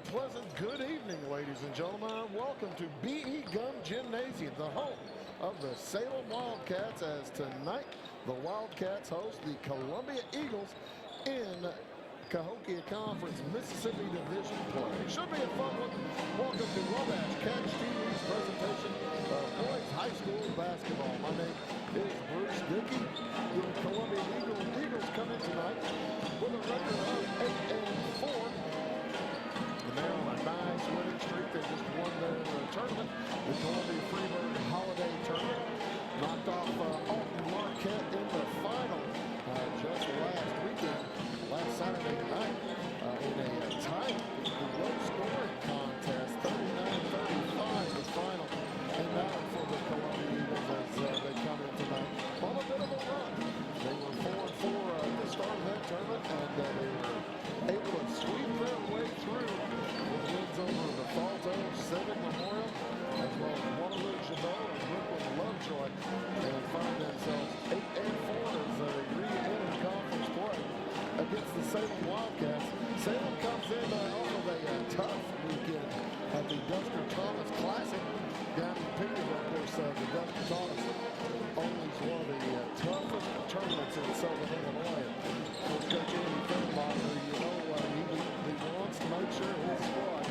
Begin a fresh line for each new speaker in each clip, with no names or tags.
pleasant good evening, ladies and gentlemen, and welcome to B.E. Gum Gymnasium, the home of the Salem Wildcats, as tonight the Wildcats host the Columbia Eagles in Cahokia Conference Mississippi Division play. Should be a fun one. Welcome to Wabash Catch TV's presentation of boys high school basketball. My name is Bruce Dickey. The Columbia Eagles come in tonight with a record of 8-4. And they're on a nice winning streak. They just won their tournament, the Columbia Freeburg Holiday Tournament. Knocked off Alton Marquette in the final just last weekend, last Saturday night, in a tight, low-scoring contest, 39-35 the final. And now for the Columbia Eagles as they come in tonight on a bit of a run. They were 4-4 at the start of that tournament, and they were able to sweep their way through with wins over the Falto Civic Memorial, as well as Waterloo Chabot and Brooklyn Lovejoy, and find themselves 8-4 as they re-enter conference play against the Salem Wildcats. Salem comes in off of a tough weekend at the Duster Thomas Classic down in Peterbilt. Of course, the Duster Thomas always one of the toughest tournaments in Southern Illinois. Coach Andy Fernbacher, you know, he wants to make sure his squad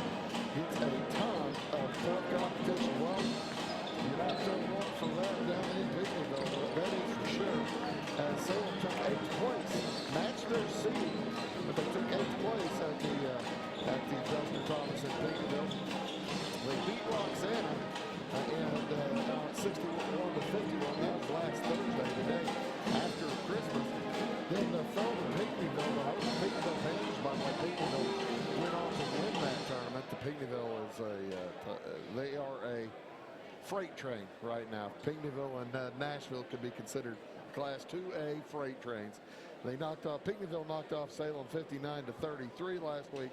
gets a ton of tough competition. Well, you're not going to want for that down in Peterbilt, that is for sure. As Salem took 8th place, matched their seed, but they took 8th place at the Duster Thomas in Peterbilt. They beat Roxana and 61-51. That was last Thursday today after Christmas. Then fell to Pinckneyville. The host Pinckneyville managed by what Pinckneyville went on to win that tournament. The Pinckneyville is they are a freight train right now. Pinckneyville and Nashville could be considered Class 2A freight trains. They Pinckneyville knocked off Salem 59-33 last week.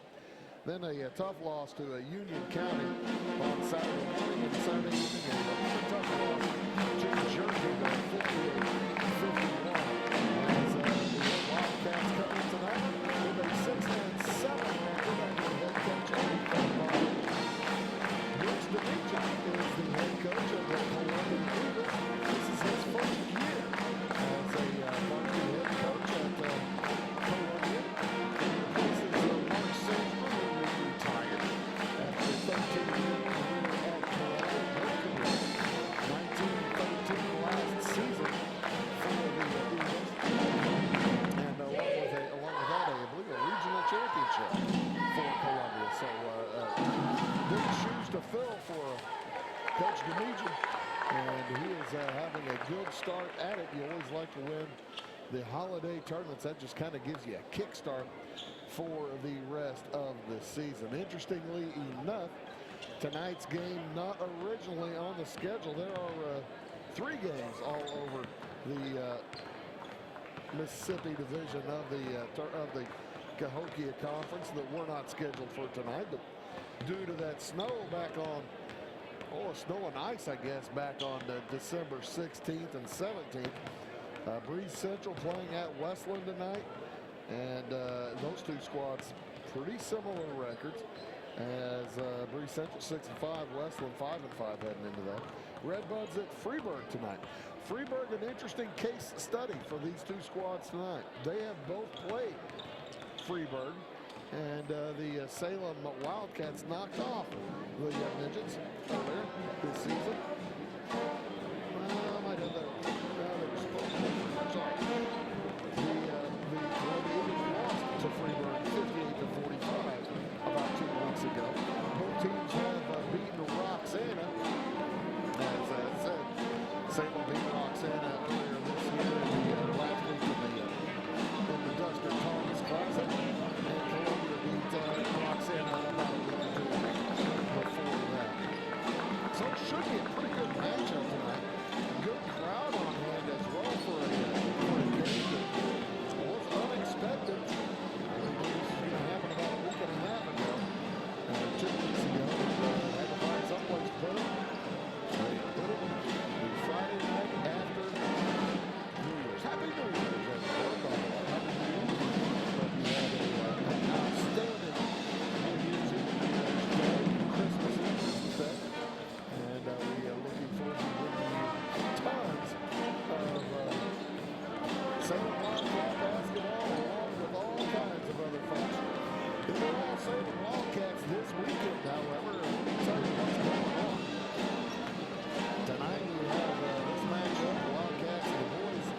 Then a tough loss to Union County on Saturday morning and Saturday evening. A tough loss to Jerseyville 58-51. As the Wildcats come in tonight with a 6-7 record under head coach Andy Fernbacher. Rich Demetrius is the head coach of the Columbia Eagles. This is his first year as a varsity head coach at Columbia. He replaces Mark Sandstrom, who retired after 13 years at Columbia. 19-13 last season for the Eagles. And along with that, I believe a regional championship for Columbia. So big shoes to fill for Coach Demetrius. And he is having a good start at it. You always like to win the holiday tournaments. That just kind of gives you a kickstart for the rest of the season. Interestingly enough, tonight's game not originally on the schedule. There are 3 games all over the Mississippi division of the Cahokia Conference that were not scheduled for tonight, but due to that snow back on, snow and ice, I guess, back on December 16th and 17th. Breeze Central playing at Westland tonight, and those two squads pretty similar records, as Breeze Central 6-5, Westland 5-5 heading into that. Redbuds at Freeburg tonight. Freeburg, an interesting case study for these two squads tonight. They have both played Freeburg, and the Salem Wildcats knocked off the Midgets earlier this season. I might have that. They were supposed to. Sorry. The Eagles lost to Freeburg 58-45 about 2 weeks ago. Both teams have beaten Roxana. As I said, Salem beat Roxana earlier this year in the last week in the Duster Thomas Classic. And Columbia beat Roxana about a week or two before that. So it should be a pretty Salem Wildcat basketball along with all kinds of other folks. The all Salem Wildcats this weekend, however, let me tell you what's going on. Tonight we have this matchup, the Wildcats and the boys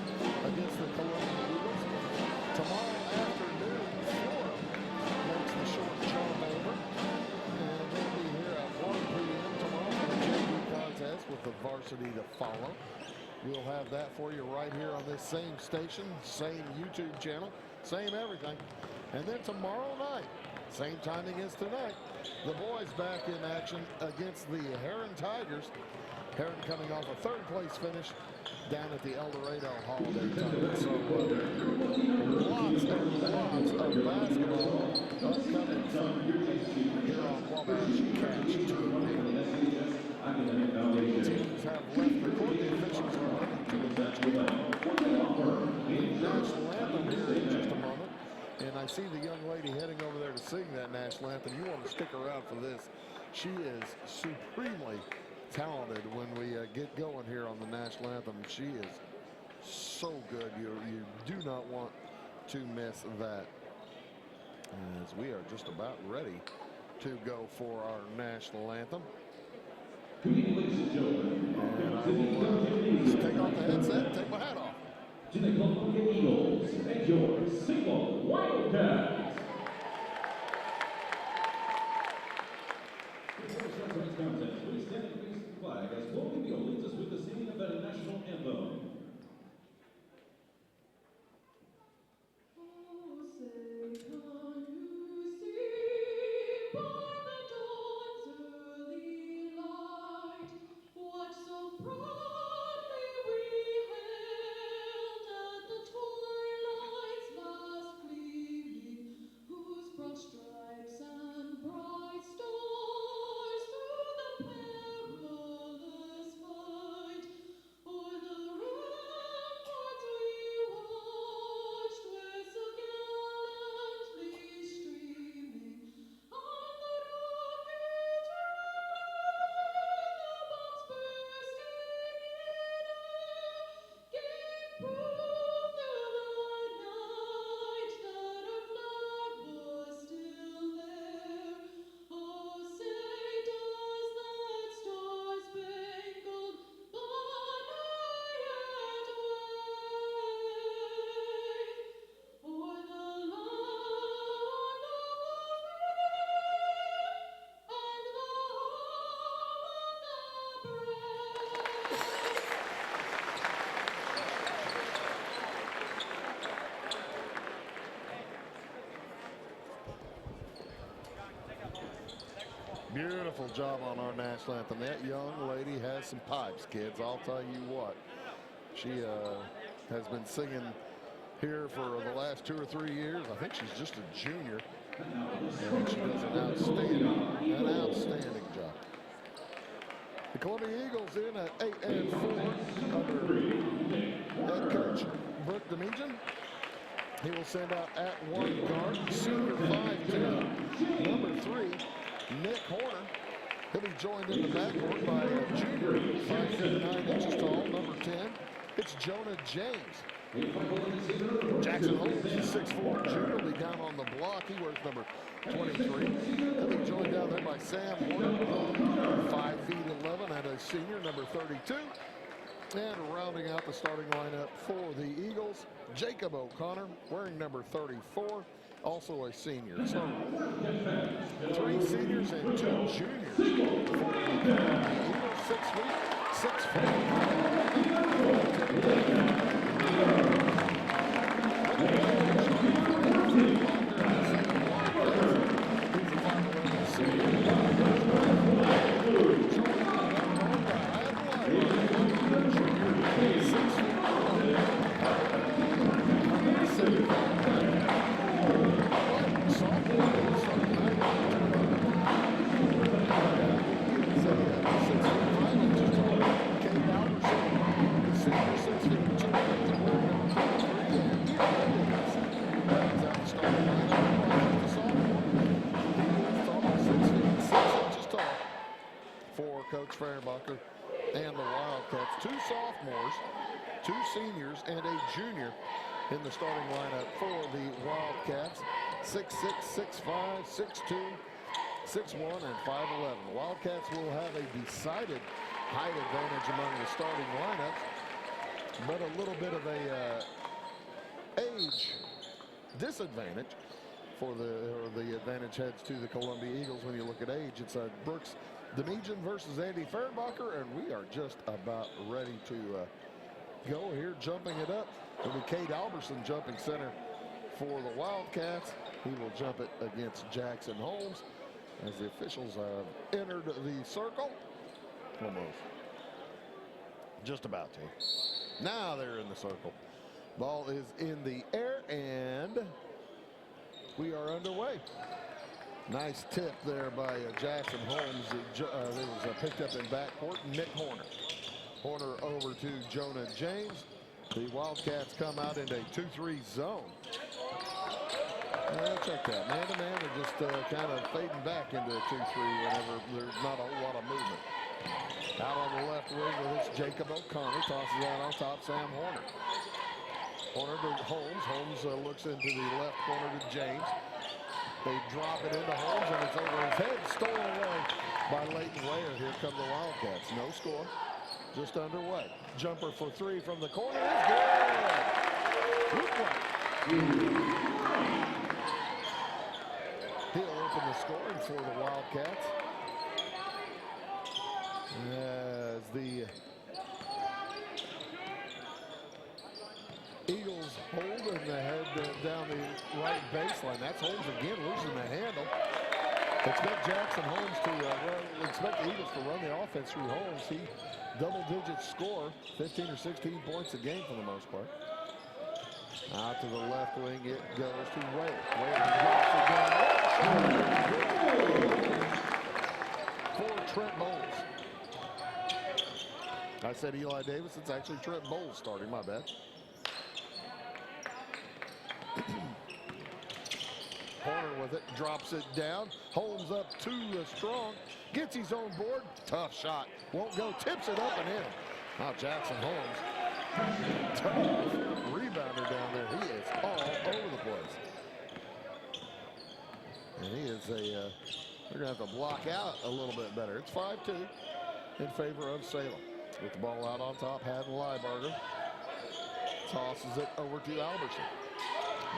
against the Columbia Eagles. Tomorrow afternoon, Salem makes the short jump over. And they'll be here at 1 p.m. tomorrow for the JV contest with the varsity to follow. We'll have that for you right here on this same station, same YouTube channel, same everything. And then tomorrow night, same timing as tonight, the boys back in action against the Heron Tigers. Heron coming off a third-place finish down at the El Dorado Holiday Tournament. So lots of basketball upcoming here on Wabash Catch TV. Teams have left the court. The officials are heading to the bench. National anthem here in just a moment. And I see the young lady heading over there to sing that national anthem. You want to stick around for this. She is supremely talented when we get going here on the national anthem. She is so good. You do not want to miss that. As we are just about ready to go for our national anthem. And I will just take off the headset and take my hat off.
To the Columbia Eagles and your Salem Wildcats. The first reference contest will stand and face the flag as Logan Beal leads us with the singing of the national anthem.
Stripes and bright stars through the perilous fight, o'er the ramparts we watched with so gallantly streaming, on the rockets ran, the bombs bursting in air, gave proof through the night that our flag was still there. Oh, say does that star-spangled banner yet wave o'er the land of the free and the home of the brave.
Beautiful job on our national anthem. That young lady has some pipes, kids. I'll tell you what. She has been singing here for the last 2 or 3 years. I think she's just a junior. And she does an outstanding job. The Columbia Eagles in at 8-4 under head coach Brooke Demijan. He will send out at one guard, senior 5'10", number 3, Nick Horner. He'll be joined in the backcourt by a junior, 5 feet 9 inches tall, number 10. It's Jonah James. Jackson Holmes, 6'4", junior, will be down on the block. He wears number 23. He'll be joined down there by Sam Horner, 5 feet 11, and a senior, number 32. And rounding out the starting lineup for the Eagles, Jacob O'Connor, wearing number 34, also a senior. So 3 seniors and 2 juniors for the Eagles, 6 feet, 6 and the Wildcats. 2 sophomores, 2 seniors, and a junior in the starting lineup for the Wildcats. 6'6", 6'5", 6'2", 6'1", and 5'11". The Wildcats will have a decided height advantage among the starting lineups, but a little bit of a age disadvantage for the advantage heads to the Columbia Eagles. When you look at age, it's Brooks Demijan versus Andy Fehrenbacher, and we are just about ready to go here. Jumping it up will be Cade Alberson jumping center for the Wildcats. He will jump it against Jackson Holmes as the officials have entered the circle. Almost. Just about to. Now they're in the circle. Ball is in the air, and we are underway. Nice tip there by Jackson Holmes. It was picked up in backcourt. Nick Horner. Horner over to Jonah James. The Wildcats come out in a 2-3 zone. Check that. Man-to-man, they're just kind of fading back into a 2-3 whenever there's not a whole lot of movement. Out on the left wing with it's Jacob O'Connor. Tosses out on top, Sam Horner. Horner to Holmes. Holmes looks into the left corner to James. They drop it into Holmes, and it's over his head. Stolen away by Leighton Ware. Here come the Wildcats. No score. Just underway. Jumper for three from the corner is good. Luke White. He'll open the scoring for the Wildcats. As the Eagles hold and they head down the right baseline. That's Holmes again losing the handle. Expect Jackson Holmes to expect the Eagles to run the offense through Holmes. He double-digit score, 15 or 16 points a game for the most part. Out to the left wing, it goes to Wade. Wade drops it down. For Trent Bowles. I said Eli Davis. It's actually Trent Bowles starting. My bad. Horner with it, drops it down. Holmes up too strong. Gets his own board. Tough shot. Won't go. Tips it up and in. Now Jackson Holmes. Tough rebounder down there. He is all over the place. And he is they're going to have to block out a little bit better. It's 5-2 in favor of Salem. With the ball out on top, Haddon Liebarger tosses it over to Alberson.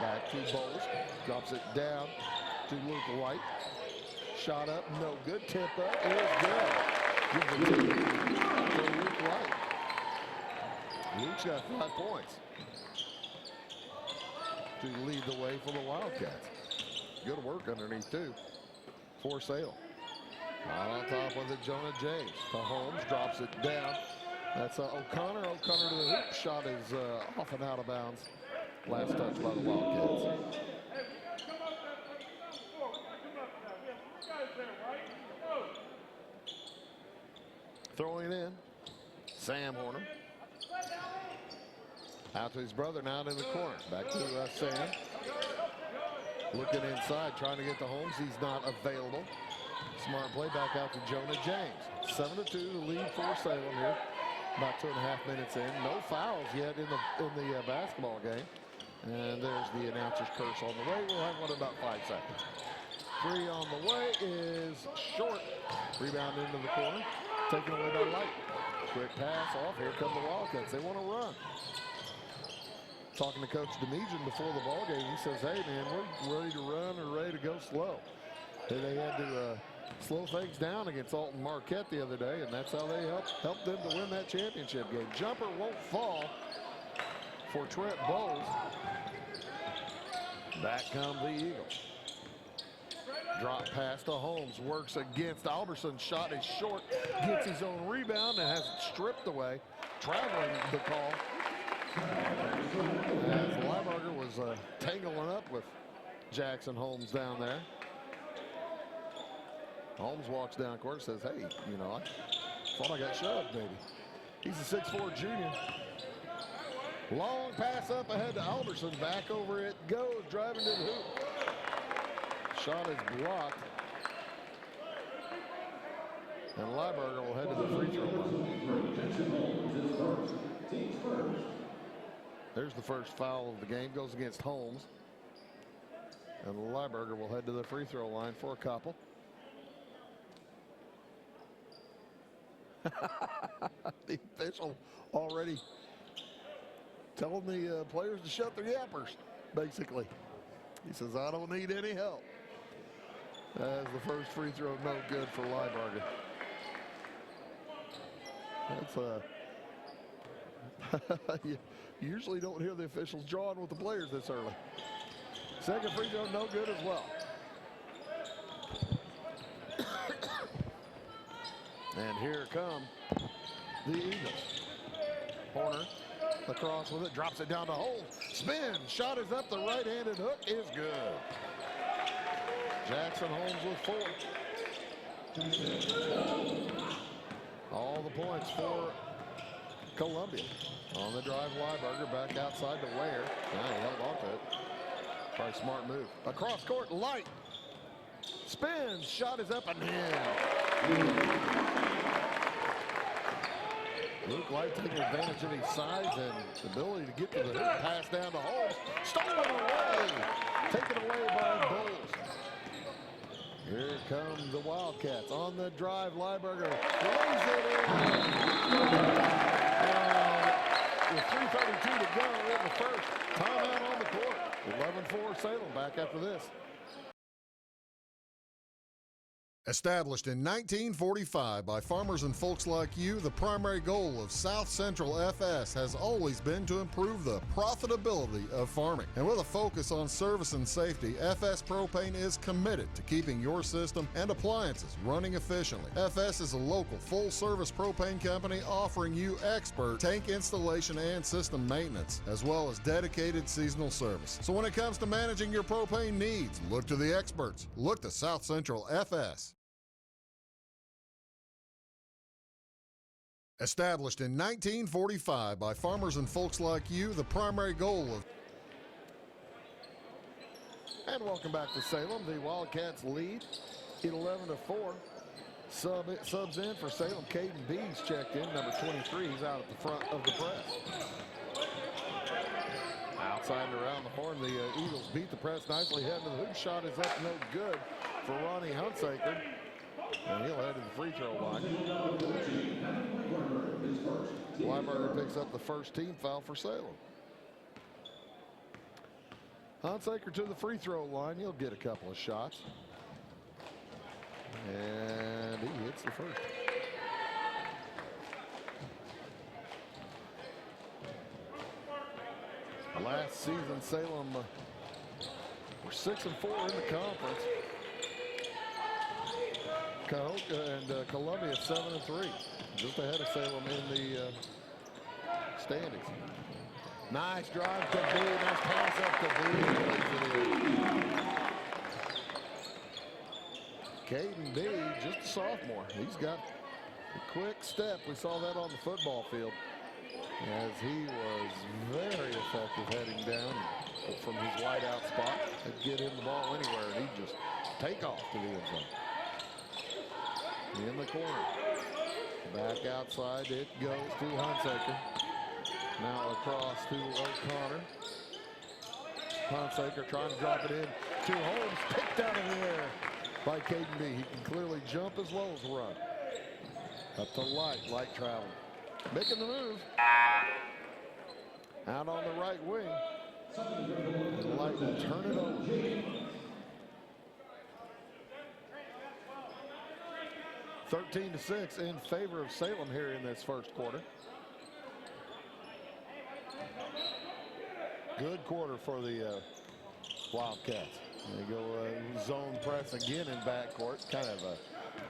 Back to Bowles, drops it down to Luke White. Shot up, no good. Tip up, it is good. Give the tip to Luke White. Luke's got 5 points to lead the way for the Wildcats. Good work underneath too for Salem. Out on top with it, Jonah James. To Holmes, drops it down. That's O'Connor. O'Connor to the hoop. Shot is off and out of bounds. Last touch by the Wildcats. Throwing it in. Sam Horner. Out to his brother, now in the corner. Back to Sam. Looking inside, trying to get to Holmes. He's not available. Smart play back out to Jonah James. 7-2 the lead for Salem here. About 2.5 minutes in. No fouls yet in the basketball game. And there's the announcer's curse on the way. We'll have one in about 5 seconds. 3 on the way is short. Rebound into the corner. Taken away by Light. Quick pass off. Here come the Wildcats. They want to run. Talking to Coach Demijan before the ball game, he says, hey, man, we're ready to run or ready to go slow. They had to slow things down against Alton Marquette the other day, and that's how they helped them to win that championship game. Jumper won't fall for Trent Bowles. Back come the Eagles. Drop pass to Holmes, works against Alberson. Shot is short, gets his own rebound and has it stripped away. Traveling the call. As Liebarger was tangling up with Jackson Holmes down there. Holmes walks down court, says, hey, you know, I thought I got shoved, maybe. He's a 6'4 junior. Long pass up ahead to Alberson. Back over it goes, driving to the hoop. Shot is blocked. And Liebarger will head to the free throw line. There's the first foul of the game. Goes against Holmes. And Lieberger will head to the free throw line for a couple. The official already telling the players to shut their yappers, basically. He says, I don't need any help. As the first free throw, no good for Lieberger. That's you usually don't hear the officials drawing with the players this early. Second free throw, no good as well. And here come the Eagles. Horner across with it, drops it down to Holmes. Spin, shot is up, the right-handed hook is good. Jackson Holmes with 4. All the points for Columbia. On the drive, Lieberger back outside to Ware. Now he held on to it. Probably smart move. Across court, Light. Spins, shot is up and in. Luke Light taking advantage of his size and ability to get to the hoop. Pass down to Holmes. Stolen away. Taken away by Bulls. Here come the Wildcats. On the drive, Lieberger lays it in. With 3:32 to go in the first. Timeout on the court. 11-4 Salem back after this.
Established in 1945 by farmers and folks like you, the primary goal of South Central FS has always been to improve the profitability of farming. And with a focus on service and safety, FS Propane is committed to keeping your system and appliances running efficiently. FS is a local full-service propane company offering you expert tank installation and system maintenance, as well as dedicated seasonal service. So when it comes to managing your propane needs, look to the experts. Look to South Central FS. Established in 1945 by farmers and folks like you, the primary goal of...
And welcome back to Salem. The Wildcats lead 11-4. Subs in for Salem. Caden Bees checked in, number 23. He's out at the front of the press. Outside and around the horn, the Eagles beat the press nicely. Head to the hoop. Shot is up, no good for Ronnie Hunsaker. And he'll head to the free throw line. Lieberger picks up the first team foul for Salem. Hunsaker to the free throw line. He'll get a couple of shots. And he hits the first. Last season, Salem were 6-4 in the conference. Cahokia and Columbia 7-3, just ahead of Salem in the standings. Nice drive to B, nice pass up to B. Caden B, just a sophomore. He's got a quick step. We saw that on the football field as he was very effective heading down from his wide out spot. He'd get him the ball anywhere and he'd just take off to the end zone. In the corner. Back outside it goes to Hunsaker. Now across to O'Connor. Hunsaker trying to drop it in to Holmes. Picked out of the air by Caden B. He can clearly jump as well as run. Up to Light. Light traveling. Making the move. Out on the right wing. And Light will turn it over. 13-6 in favor of Salem here in this first quarter. Good quarter for the Wildcats. They go zone press again in backcourt. Kind of a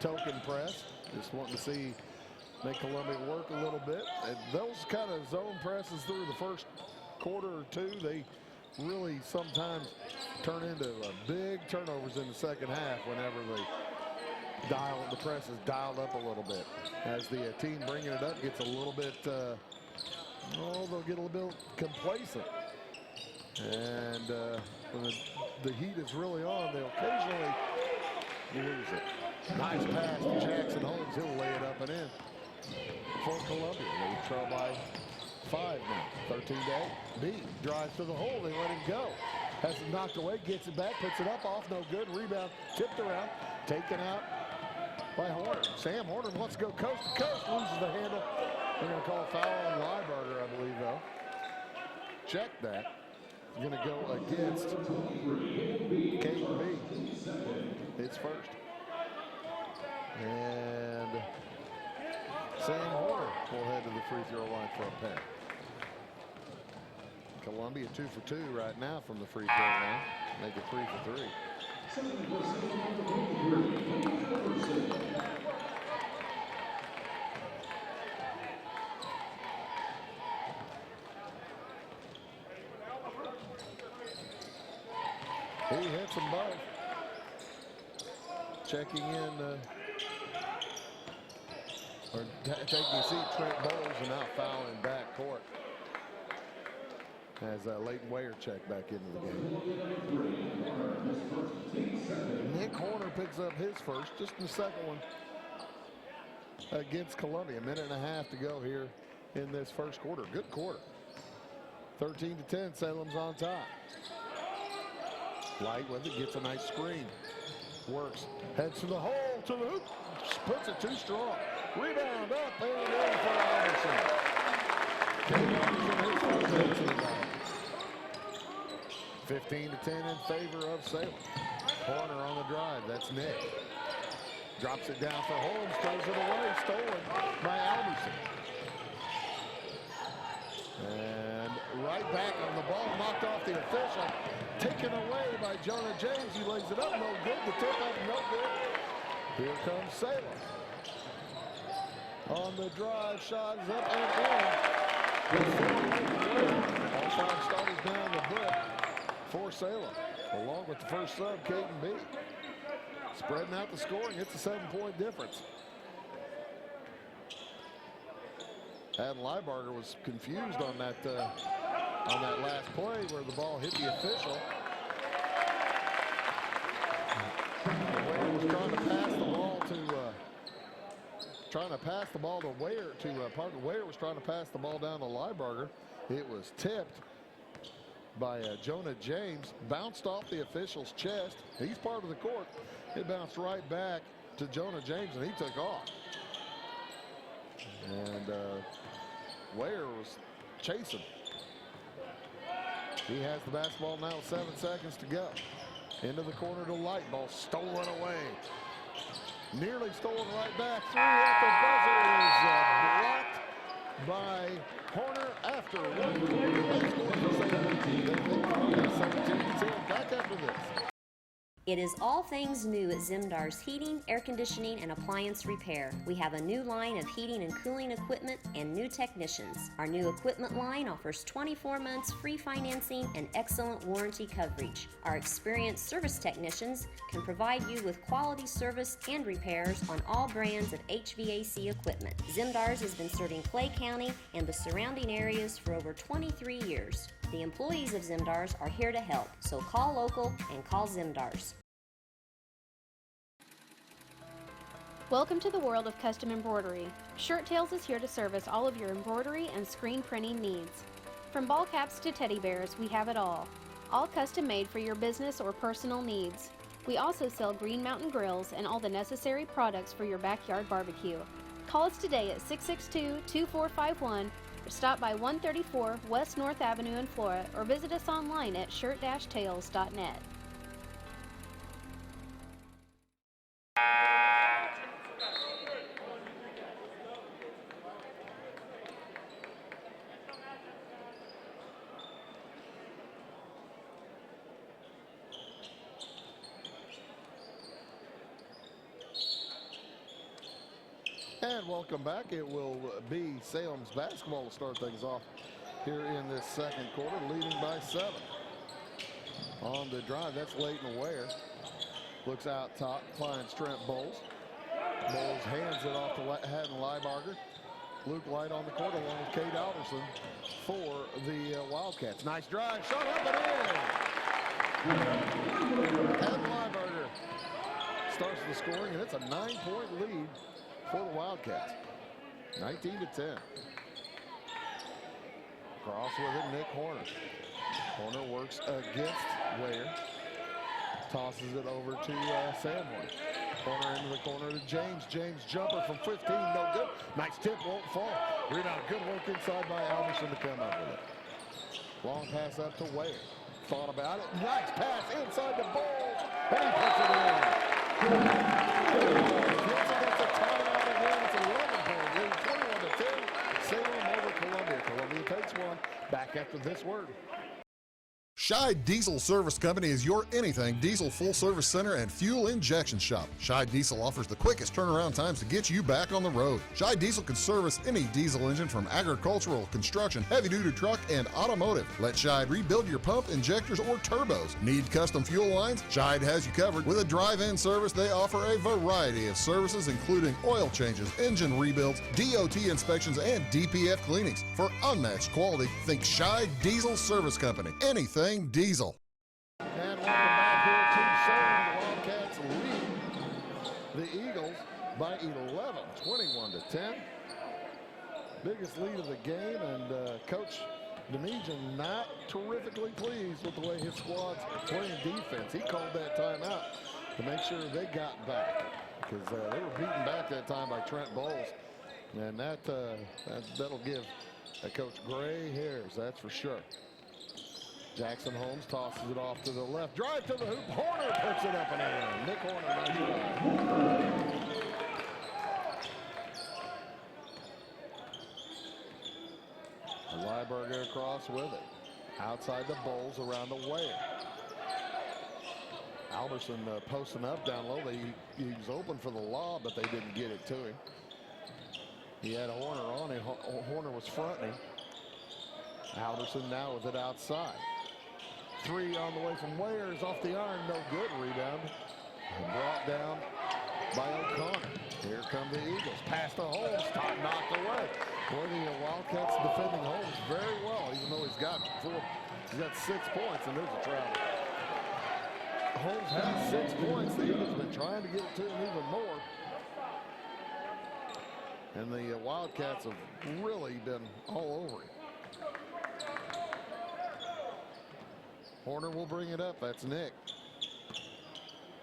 token press. Just wanting to see make Columbia work a little bit. And those kind of zone presses through the first quarter or two, they really sometimes turn into big turnovers in the second half whenever the press is dialed up a little bit. As the team bringing it up gets a little bit, they'll get a little bit complacent. And when the heat is really on, they'll occasionally lose it. Nice pass to Jackson Holmes. He'll lay it up and in for Columbia. They trail by 5 now, 13 to 8. B drives to the hole, they let him go. Has it knocked away, gets it back, puts it up, off, no good. Rebound, tipped around, taken out by Horner. Sam Horner wants to go coast to coast, loses the handle. They're going to call a foul on Lieberger, I believe, though. Check that. Going to go against Caden B. It's first. And Sam Horner will head to the free throw line for a pair. Columbia 2 for 2 right now from the free throw line. Make it 3 for 3. He hits them both. Checking in, or taking a seat, Trent Bowles, and now fouling back court. As Leighton Ware checked back into the game. Nick Horner picks up his first, just the second one against Columbia. A minute and a half to go here in this first quarter. Good quarter. 13 to 10, Salem's on top. Light with it, gets a nice screen. Works, heads to the hole, to the hoop, puts it too strong. Rebound up and in for Anderson. 15 to 10 in favor of Salem. Horner on the drive, that's Nick. Drops it down for Holmes, throws it away, stolen by Alderson. And right back on the ball, knocked off the official. Taken away by Jonah James. He lays it up, no good. The tip up, no good. Here comes Salem. On the drive, shot is up and in. All 5 starters down the brick for Salem, along with the first sub, Caden B. Spreading out the scoring, it's a 7-point difference. Adam Lieberger was confused on that last play where the ball hit the official. Ware was trying to pass the ball to Ware was trying to pass the ball down to Lieberger. It was tipped by Jonah James, bounced off the official's chest. He's part of the court. It bounced right back to Jonah James, and he took off. And Ware was chasing. He has the basketball now with 7 seconds to go. Into the corner to Light. Ball stolen away. Nearly stolen right back. 3 at the buzzer is blocked by Horner after 1 quarter. 17-10. Back after this.
It is all things new at Zimdar's Heating, Air Conditioning, and Appliance Repair. We have a new line of heating and cooling equipment and new technicians. Our new equipment line offers 24 months free financing and excellent warranty coverage. Our experienced service technicians can provide you with quality service and repairs on all brands of HVAC equipment. Zimdar's has been serving Clay County and the surrounding areas for over 23 years. The employees of Zimdar's are here to help, so call local and call Zimdar's.
Welcome to the world of custom embroidery. Shirt Tales is here to service all of your embroidery and screen printing needs. From ball caps to teddy bears, we have it all custom made for your business or personal needs. We also sell Green Mountain grills and all the necessary products for your backyard barbecue. Call us today at 662-2451 or stop by 134 West North Avenue in Flora or visit us online at shirt-tales.net.
And welcome back. It will be Salem's basketball to start things off here in this second quarter, leading by 7. On the drive, that's Leighton Ware. Looks out top, finds Trent Bowles. Bowles hands it off to Haddon Lieberger. Luke Light on the court along with Kate Alderson for the Wildcats. Nice drive, shot up and in. Haddon Lieberger starts the scoring, and it's a 9-point lead for the Wildcats. 19 to 10. Cross with it, Nick Horner. Horner works against Ware. Tosses it over to Sam Horner. Horner into the corner to James. James jumper from 15, no good. Nice tip, won't fall. Rebound, good work inside by Alberson to come up with it. Long pass up to Ware. Thought about it. Nice pass inside the Bulls. And he puts it in. Gets a timeout again. It's 11-point lead, 21-10. Salem over Columbia. Columbia takes one. Back after this word.
Scheid Diesel Service Company is your anything diesel full service center and fuel injection shop. Scheid Diesel offers the quickest turnaround times to get you back on the road. Scheid Diesel can service any diesel engine from agricultural, construction, heavy-duty truck, and automotive. Let Scheid rebuild your pump, injectors, or turbos. Need custom fuel lines? Scheid has you covered. With a drive-in service, they offer a variety of services including oil changes, engine rebuilds, DOT inspections, and DPF cleanings. For unmatched quality, think Scheid Diesel Service Company. Anything diesel.
And welcome back here to Salem. The Wildcats lead the Eagles by 11, 21-10. Biggest lead of the game, and Coach Demijan not terrifically pleased with the way his squad's playing defense. He called that timeout to make sure they got back, because they were beaten back that time by Trent Bowles, and that'll give Coach gray hairs, that's for sure. Jackson Holmes tosses it off to the left. Drive to the hoop. Horner puts it up and in. Nick Horner, nice drive. Lieberger across with it. Outside the Bulls, around the Ware. Alberson posting up down low. He was open for the lob, but they didn't get it to him. He had Horner on him. Horner was fronting him. Alberson now with it outside. Three on the way from Ware is off the iron, no good. Rebound brought down by O'Connor. Here come the Eagles. Pass to Holmes, top knocked away. Boy, the Wildcats defending Holmes very well, even though he's got 6 points, and there's a travel. Holmes has 6 points. The Eagles have been trying to get it to him even more. And the Wildcats have really been all over him. Horner will bring it up. That's Nick.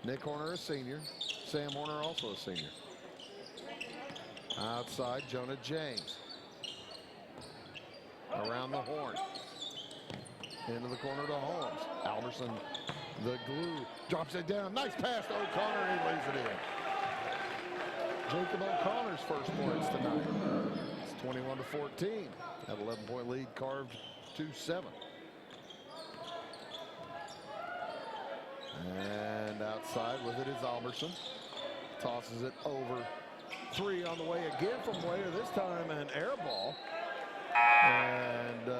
Nick Horner, a senior. Sam Horner, also a senior. Outside, Jonah James. Around the horn. Into the corner to Holmes. Alberson, the glue, drops it down. Nice pass to O'Connor, and he lays it in. Jacob O'Connor's first points tonight. It's 21-14. That 11-point lead carved to 7. And outside with it is Alberson. Tosses it over. 3 on the way again from Ware. This time an air ball. And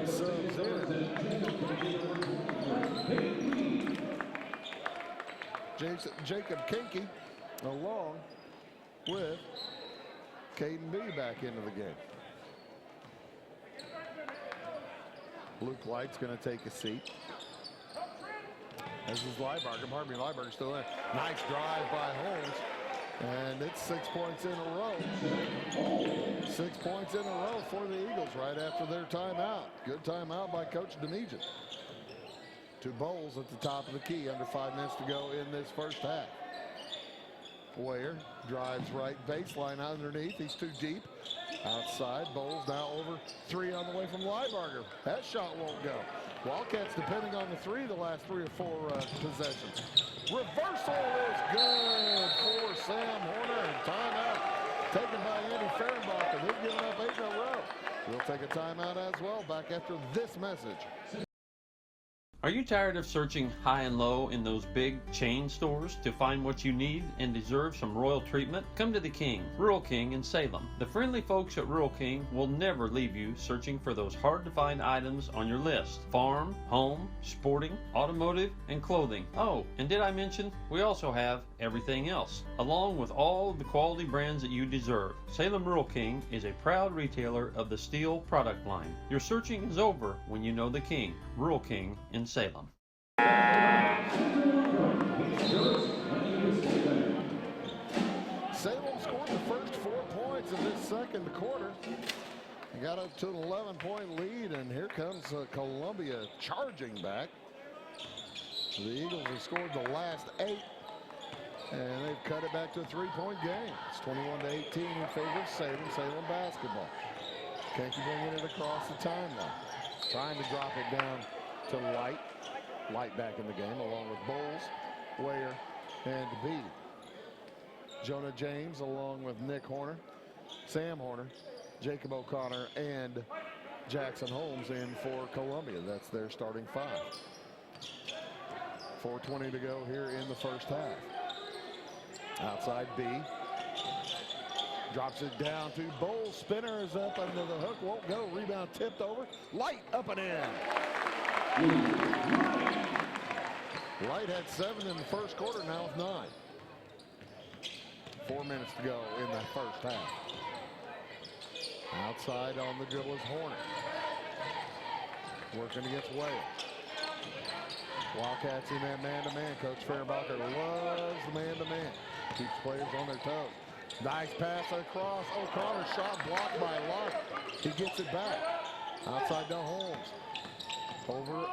subs in. Jacob Kinky along with Caden B back into the game. Luke Light's going to take a seat. This is Lieberger. Pardon me, Lieberger's still in. Nice drive by Holmes. And it's 6 points in a row. 6 points in a row for the Eagles right after their timeout. Good timeout by Coach Demijan. To Bowles at the top of the key. Under 5 minutes to go in this first half. Ware drives right baseline underneath. He's too deep. Outside, Bowles now over. 3 on the way from Lieberger. That shot won't go. Wildcats depending on the 3 the last 3 or 4 possessions. Reversal is good for Sam Horner, and timeout taken by Andy Fehrenbacher. They've given up 8 in a row. We'll take a timeout as well back after this message.
Are you tired of searching high and low in those big chain stores to find what you need and deserve some royal treatment? Come to the King, Rural King in Salem. The friendly folks at Rural King will never leave you searching for those hard to find items on your list. Farm, home, sporting, automotive, and clothing. Oh, and did I mention we also have everything else, along with all the quality brands that you deserve. Salem Rural King is a proud retailer of the steel product line. Your searching is over when you know the King, Rural King in Salem.
Salem scored the first 4 points in this second quarter. They got up to an 11-point lead, and here comes Columbia charging back. The Eagles have scored the last 8, and they've cut it back to a 3-point game. It's 21-18 in favor of Salem. Salem basketball. Kenke bringing it across the timeline. Trying to drop it down to Light. Light back in the game, along with Bowles, Wayer, and B. Jonah James, along with Nick Horner, Sam Horner, Jacob O'Connor, and Jackson Holmes in for Columbia. That's their starting 5. 4:20 to go here in the first half. Outside B. Drops it down to Bowles. Spinner is up under the hook. Won't go. Rebound tipped over. Light up and in. Light had 7 in the first quarter, now with 9. 4 minutes to go in the first half. Outside on the dribble is Horner. Working against Wales. Wildcats in that man-to-man. Coach Fehrenbacher loves the man-to-man. Keeps players on their toes. Nice pass across. O'Connor shot blocked by Locke. He gets it back. Outside to Holmes. Over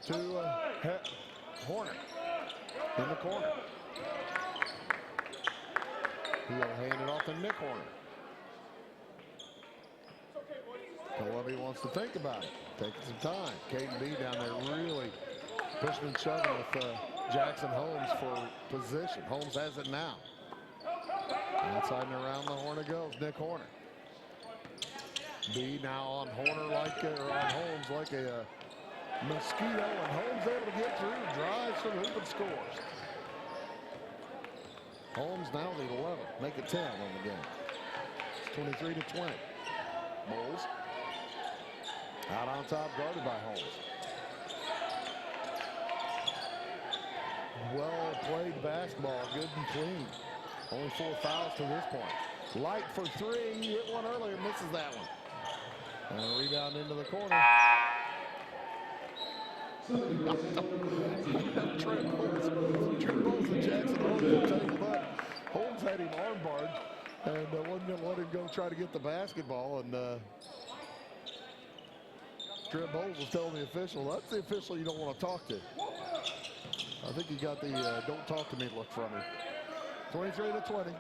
to Horner in the corner. He'll hand it off to Nick Horner. Columbia wants to think about it. Taking some time. Caden B down there really pushing and shoving with Jackson Holmes for position. Holmes has it now. Outside and around the Horner goes. Nick Horner. B now on Horner like or on Holmes like a mosquito, and Holmes able to get through, drives to the hoop and scores. Holmes now the 11, make it 10 on the game. It's 23-20. Bowles out on top, guarded by Holmes. Well played basketball, good and clean. Only 4 fouls to this point. Light for 3, he hit one earlier, misses that one. And a rebound into the corner. Trent Bowles and Jackson Holmes will tangled up. Holmes had him armbarred and wasn't going to let him go try to get the basketball. And Trent Bowles was telling the official, that's the official you don't want to talk to. I think he got the don't talk to me look from him. 23-20.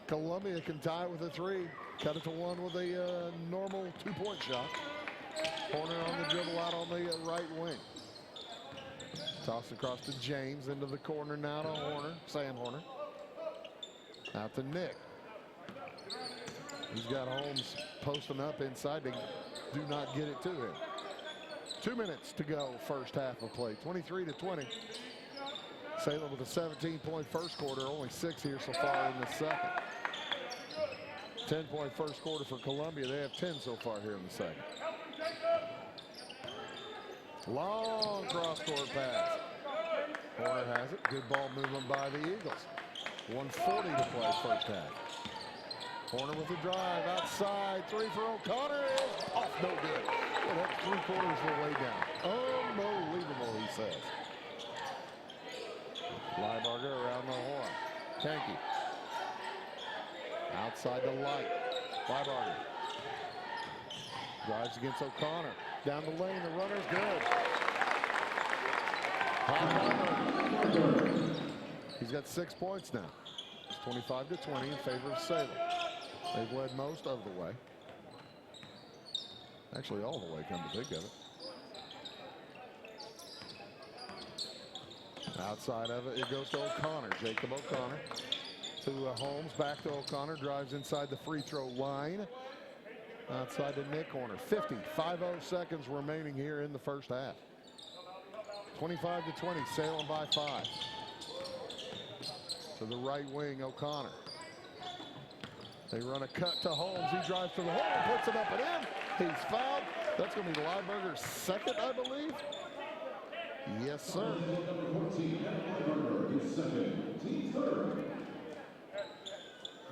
Columbia can tie with a 3. Cut it to 1 with a normal 2-point shot. Horner on the dribble out on the right wing. Toss across to James into the corner now to Horner. Sam Horner. Out to Nick. He's got Holmes posting up inside to do not get it to him. 2 minutes to go first half of play. 23-20. Salem with a 17-point first quarter. Only 6 here so far in the second. 10-point first quarter for Columbia. They have 10 so far here in the second. Long cross-court pass. Horner has it. Good ball movement by the Eagles. 1:40 to play first half. Horner with the drive outside. 3 for O'Connor is off, no good. Well, that's 3/4 of the way down. Unbelievable, he says. Liebarger around the horn. Kenke. Outside the Light. Liebarger. Drives against O'Connor. Down the lane, the runner's good. He's got 6 points now. It's 25-20 in favor of Salem. They've led most of the way. Actually, all the way, come to think of it. Outside of it, it goes to O'Connor. Jacob O'Connor to Holmes. Back to O'Connor. Drives inside the free throw line. Outside to Nick Horner. 50 seconds remaining here in the first half. 25-20. Salem by 5. To the right wing, O'Connor. They run a cut to Holmes. He drives to the hole and puts it up and in. He's fouled. That's going to be Liebarger's second, I believe. Yes, sir.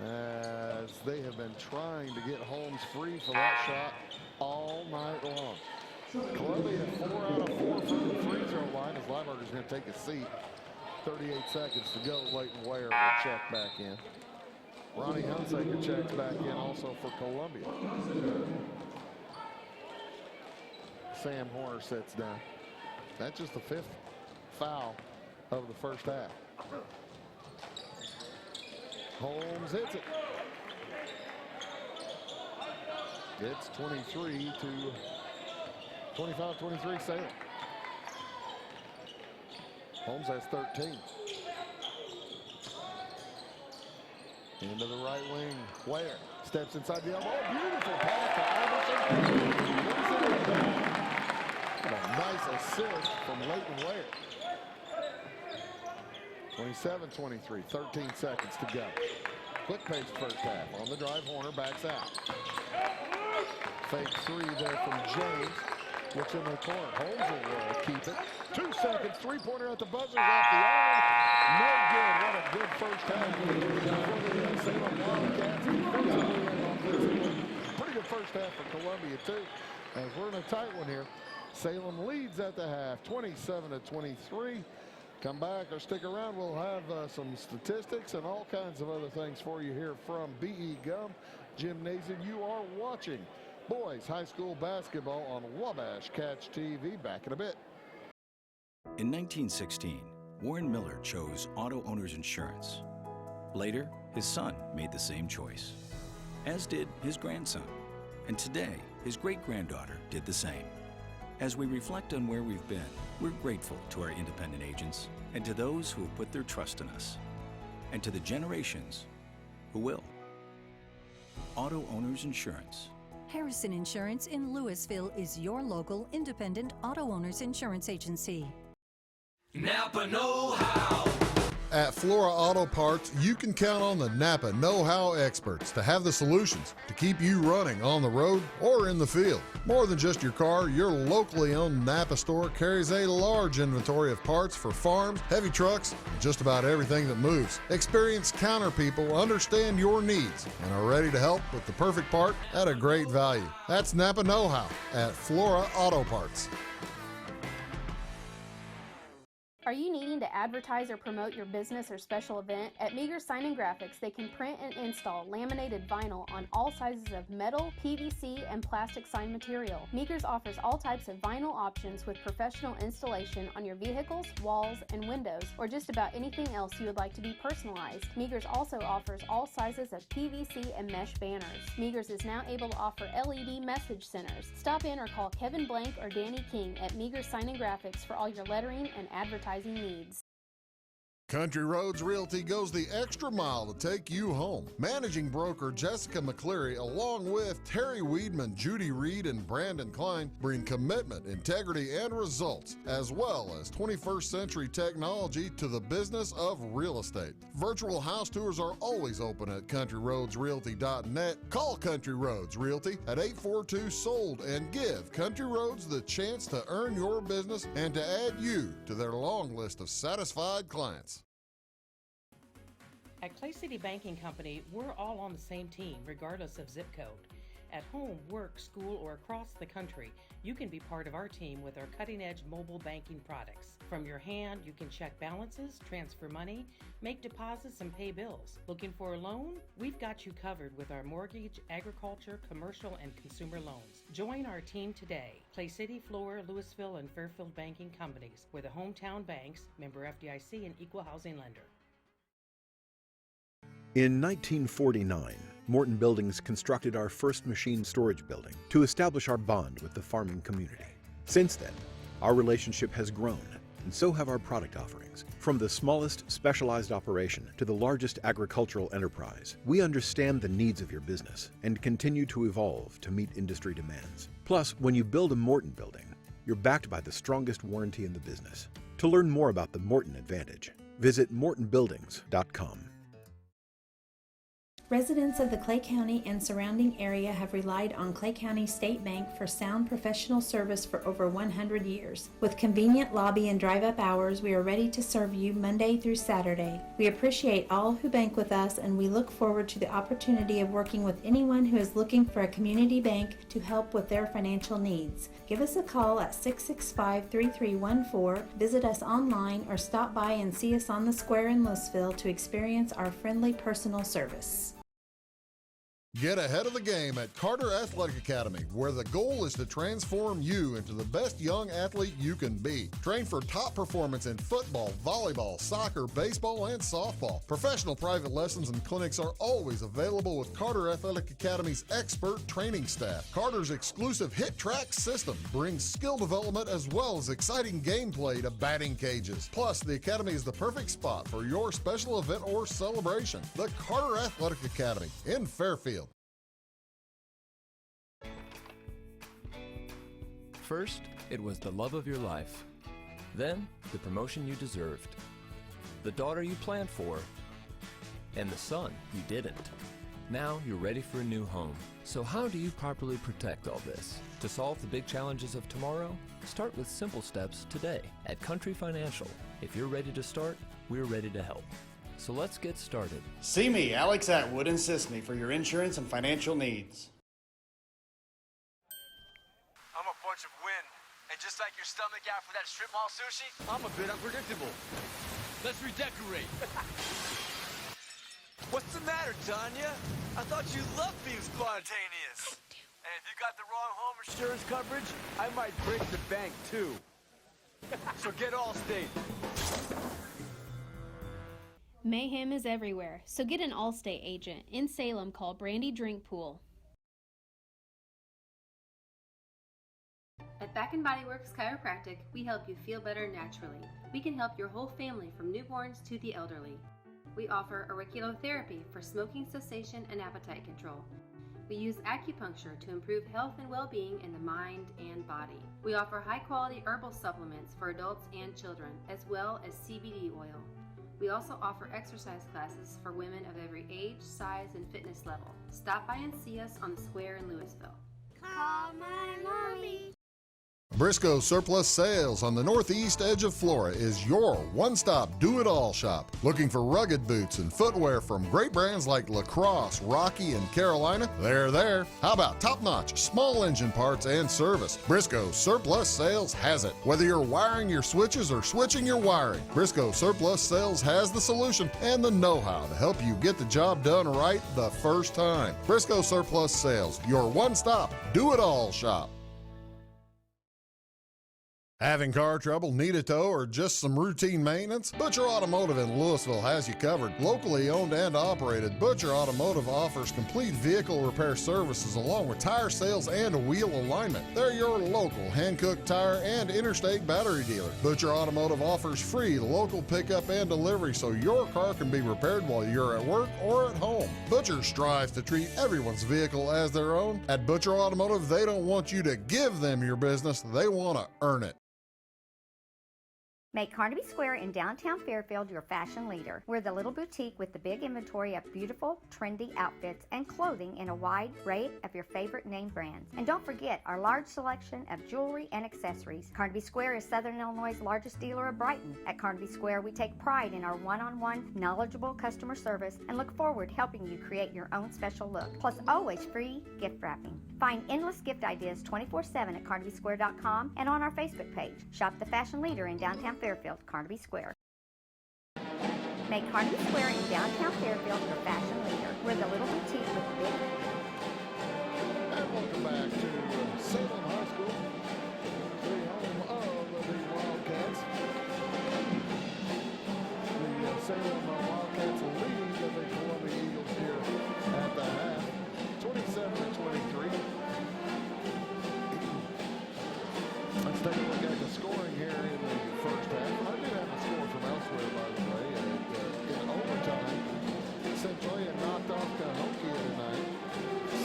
As they have been trying to get Holmes free for that shot all night long. Columbia 4 out of 4 from the free throw line as Liebarger's going to take a seat. 38 seconds to go. Leighton Ware will check back in. Ronnie Hunsaker checks back in also for Columbia. Sam Horner sits down. That's just the 5th foul of the first half. Holmes hits it. It's 23 to 25-23 Salem. Holmes has 13. Into the right wing. Ware steps inside the elbow. Oh, beautiful pass to Iverson. What a nice assist from Leighton Ware. 27-23, 13 seconds to go. Quick-paced first half. On the drive, Horner backs out. Fake 3 there from James. Looks in the corner. Holmes will keep it. 2 seconds. Three-pointer at the buzzer. Off the arm. No good. What a good first half for the Salem Wildcats. Defensively and offensively. Pretty good first half for Columbia, too. As we're in a tight one here. Salem leads at the half, 27-23. Come back or stick around. We'll have some statistics and all kinds of other things for you here from B.E. Gum Gymnasium. You are watching boys high school basketball on Wabash Catch TV. Back in a bit.
In 1916, Warren Miller chose Auto Owners Insurance. Later, his son made the same choice, as did his grandson. And today, his great-granddaughter did the same. As we reflect on where we've been, we're grateful to our independent agents and to those who have put their trust in us, and to the generations who will. Auto Owners Insurance.
Harrison Insurance in Louisville is your local independent auto owners insurance agency.
Napa know-how.
At Flora Auto Parts, you can count on the Napa know-how experts to have the solutions to keep you running on the road or in the field. More than just your car, your locally owned Napa store carries a large inventory of parts for farms, heavy trucks, and just about everything that moves. Experienced counter people understand your needs and are ready to help with the perfect part at a great value. That's Napa know-how at Flora Auto Parts.
Are you needing to advertise or promote your business or special event? At Meager Sign and Graphics, they can print and install laminated vinyl on all sizes of metal, PVC, and plastic sign material. Meagers offers all types of vinyl options with professional installation on your vehicles, walls, and windows, or just about anything else you would like to be personalized. Meagers also offers all sizes of PVC and mesh banners. Meagers is now able to offer LED message centers. Stop in or call Kevin Blank or Danny King at Meager Sign and Graphics for all your lettering and advertising needs.
Country Roads Realty goes the extra mile to take you home. Managing broker Jessica McCleary, along with Terry Weedman, Judy Reed, and Brandon Klein, bring commitment, integrity, and results, as well as 21st century technology to the business of real estate. Virtual house tours are always open at countryroadsrealty.net. Call Country Roads Realty at 842-SOLD and give Country Roads the chance to earn your business and to add you to their long list of satisfied clients.
At Clay City Banking Company, we're all on the same team, regardless of zip code. At home, work, school, or across the country, you can be part of our team with our cutting-edge mobile banking products. From your hand, you can check balances, transfer money, make deposits, and pay bills. Looking for a loan? We've got you covered with our mortgage, agriculture, commercial, and consumer loans. Join our team today. Clay City, Flora, Louisville, and Fairfield Banking Companies. We're the hometown banks, member FDIC, and equal housing lender.
In 1949, Morton Buildings constructed our first machine storage building to establish our bond with the farming community. Since then, our relationship has grown, and so have our product offerings. From the smallest specialized operation to the largest agricultural enterprise, we understand the needs of your business and continue to evolve to meet industry demands. Plus, when you build a Morton building, you're backed by the strongest warranty in the business. To learn more about the Morton Advantage, visit mortonbuildings.com.
Residents of the Clay County and surrounding area have relied on Clay County State Bank for sound professional service for over 100 years. With convenient lobby and drive-up hours, we are ready to serve you Monday through Saturday. We appreciate all who bank with us, and we look forward to the opportunity of working with anyone who is looking for a community bank to help with their financial needs. Give us a call at 665-3314, visit us online, or stop by and see us on the square in Louisville to experience our friendly personal service.
Get ahead of the game at Carter Athletic Academy, where the goal is to transform you into the best young athlete you can be. Train for top performance in football, volleyball, soccer, baseball, and softball. Professional private lessons and clinics are always available with Carter Athletic Academy's expert training staff. Carter's exclusive Hit Track system brings skill development as well as exciting gameplay to batting cages. Plus, the Academy is the perfect spot for your special event or celebration. The Carter Athletic Academy in Fairfield.
First, it was the love of your life. Then, the promotion you deserved. The daughter you planned for. And the son you didn't. Now you're ready for a new home. So how do you properly protect all this? To solve the big challenges of tomorrow, start with simple steps today. At Country Financial, if you're ready to start, we're ready to help. So let's get started.
See me, Alex Atwood in Sisney, for your insurance and financial needs.
I'm a bunch of wind, and just like your stomach after that strip mall sushi, I'm a bit unpredictable. Let's redecorate. What's the matter, Tanya? I thought you loved being spontaneous. And if you got the wrong home insurance coverage, I might break the bank too. So get Allstate.
Mayhem is everywhere, so get an Allstate agent. In Salem, call Brandy Drinkpool. At Back & Body Works Chiropractic, we help you feel better naturally. We can help your whole family from newborns to the elderly. We offer auriculotherapy for smoking cessation and appetite control. We use acupuncture to improve health and well-being in the mind and body. We offer high-quality herbal supplements for adults and children, as well as CBD oil. We also offer exercise classes for women of every age, size, and fitness level. Stop by and see us on the square in Louisville.
Call my mommy.
Briscoe Surplus Sales on the northeast edge of Flora is your one-stop do-it-all shop. Looking for rugged boots and footwear from great brands like Lacrosse, Rocky, and Carolina? They're there. How about top-notch small engine parts and service? Briscoe Surplus Sales has it. Whether you're wiring your switches or switching your wiring, Briscoe Surplus Sales has the solution and the know-how to help you get the job done right the first time. Briscoe Surplus Sales, your one-stop do-it-all shop. Having car trouble, need a tow, or just some routine maintenance? Butcher Automotive in Louisville has you covered. Locally owned and operated, Butcher Automotive offers complete vehicle repair services along with tire sales and wheel alignment. They're your local Hankook tire and interstate battery dealer. Butcher Automotive offers free local pickup and delivery so your car can be repaired while you're at work or at home. Butcher strives to treat everyone's vehicle as their own. At Butcher Automotive, they don't want you to give them your business, they want to earn it.
Make Carnaby Square in downtown Fairfield your fashion leader. We're the little boutique with the big inventory of beautiful, trendy outfits and clothing in a wide array of your favorite name brands. And don't forget our large selection of jewelry and accessories. Carnaby Square is Southern Illinois' largest dealer of Brighton. At Carnaby Square, we take pride in our one-on-one, knowledgeable customer service and look forward to helping you create your own special look. Plus, always free gift wrapping. Find endless gift ideas 24/7 at CarnabySquare.com and on our Facebook page. Shop the fashion leader in downtown Fairfield, Carnaby Square. Make Carnaby Square in downtown Fairfield your fashion leader. We're the little boutique with the big...
And welcome back to Salem High School, the home of the Wildcats. The Salem Wildcats lead the Columbia Eagles here at the half, 27-23. Let's take a look at the scoring here in the first half. I do have a score from elsewhere, by the way. In overtime, Centralia knocked off Cahokia tonight,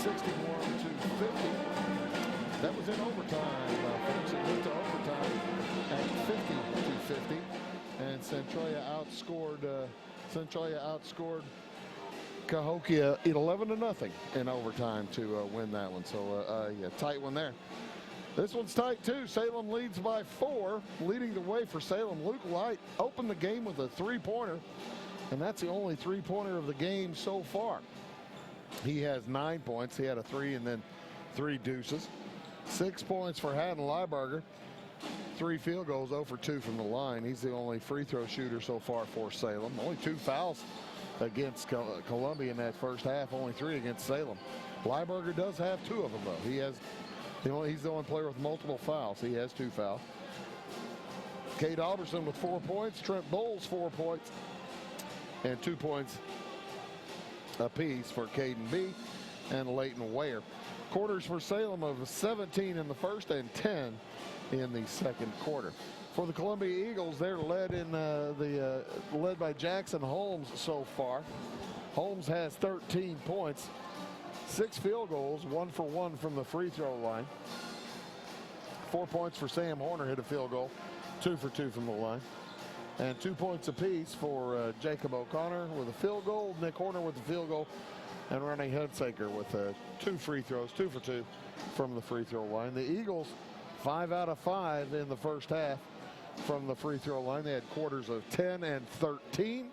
61-50. That was in overtime, folks. It went to overtime at 50-50, and Centralia outscored Cahokia 11-0 in overtime to win that one. So yeah, tight one there. This one's tight too. Salem leads by 4. Leading the way for Salem, Luke Light opened the game with a three-pointer, and that's the only three-pointer of the game so far. He has 9 points. He had a 3 and then 3 deuces. 6 points for Haddon Lieberger. 3 field goals, 0 for 2 from the line. He's the only free throw shooter so far for Salem. Only 2 fouls against Columbia in that first half, only 3 against Salem. Lieberger does have 2 of them, though. He's the only player with multiple fouls. He has 2 fouls. Cade Alberson with 4 points. Trent Bowles 4 points. And 2 points apiece for Caden B and Leighton Ware. Quarters for Salem of 17 in the first and 10 in the second quarter. For the Columbia Eagles, they're led by Jackson Holmes so far. Holmes has 13 points, 6 field goals, 1 for 1 from the free throw line. 4 points for Sam Horner, hit a field goal, 2 for 2 from the line. And 2 points apiece for Jacob O'Connor with a field goal, Nick Horner with a field goal, and Ronnie Hudsaker with 2 free throws, 2 for 2 from the free throw line. The Eagles, 5 out of 5 in the first half from the free throw line. They had quarters of 10 and 13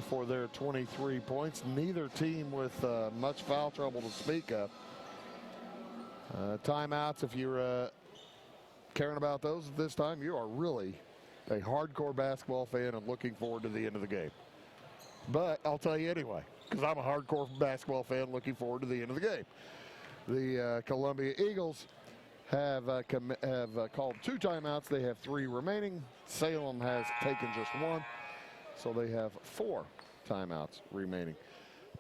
for their 23 points. Neither team with much foul trouble to speak of. Timeouts, if you're caring about those at this time, you are really a hardcore basketball fan and looking forward to the end of the game. But I'll tell you anyway, because I'm a hardcore basketball fan looking forward to the end of the game. The Columbia Eagles have called 2 timeouts. They have 3 remaining. Salem has taken just 1, so they have 4 timeouts remaining.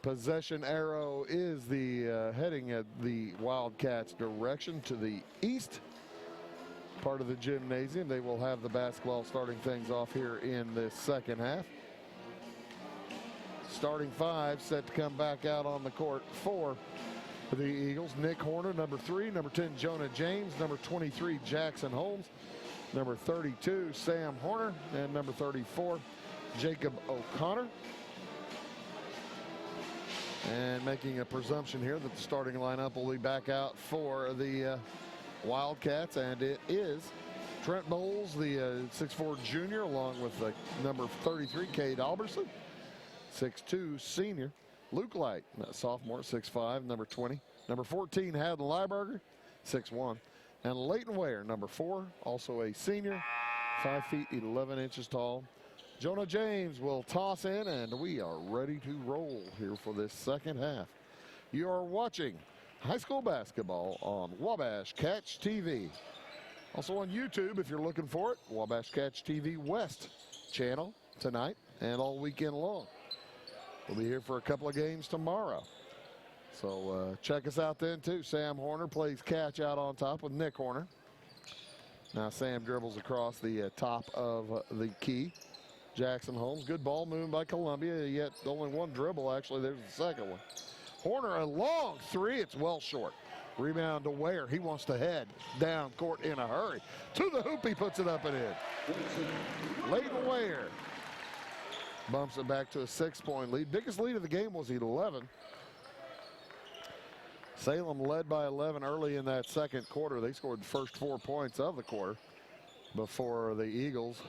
Possession arrow is the heading at the Wildcats' direction to the east part of the gymnasium. They will have the basketball starting things off here in this second half. Starting 5 set to come back out on the court for the Eagles. Nick Horner, number 3. Number 10, Jonah James. Number 23, Jackson Holmes. Number 32, Sam Horner. And number 34, Jacob O'Connor. And making a presumption here that the starting lineup will be back out for the Wildcats. And it is Trent Bowles, the 6'4 junior, along with number 33, Cade Alberson. 6'2 senior. Luke Light, sophomore, 6'5, number 20. Number 14, Haddon Lieberger, 6'1. And Leighton Ware, number 4, also a senior, 5 feet 11 inches tall. Jonah James will toss in, and we are ready to roll here for this second half. You are watching high school basketball on Wabash Catch TV. Also on YouTube, if you're looking for it, Wabash Catch TV West channel tonight and all weekend long. We'll be here for a couple of games tomorrow. So check us out then, too. Sam Horner plays catch out on top with Nick Horner. Now Sam dribbles across the top of the key. Jackson Holmes, good ball movement by Columbia, yet only 1 dribble. Actually, there's the second one. Horner, a long 3. It's well short. Rebound to Ware. He wants to head down court in a hurry. To the hoop, he puts it up and in. Leighton Ware bumps it back to a 6-point lead. Biggest lead of the game was 11. Salem led by 11 early in that second quarter. They scored the first 4 points of the quarter before the Eagles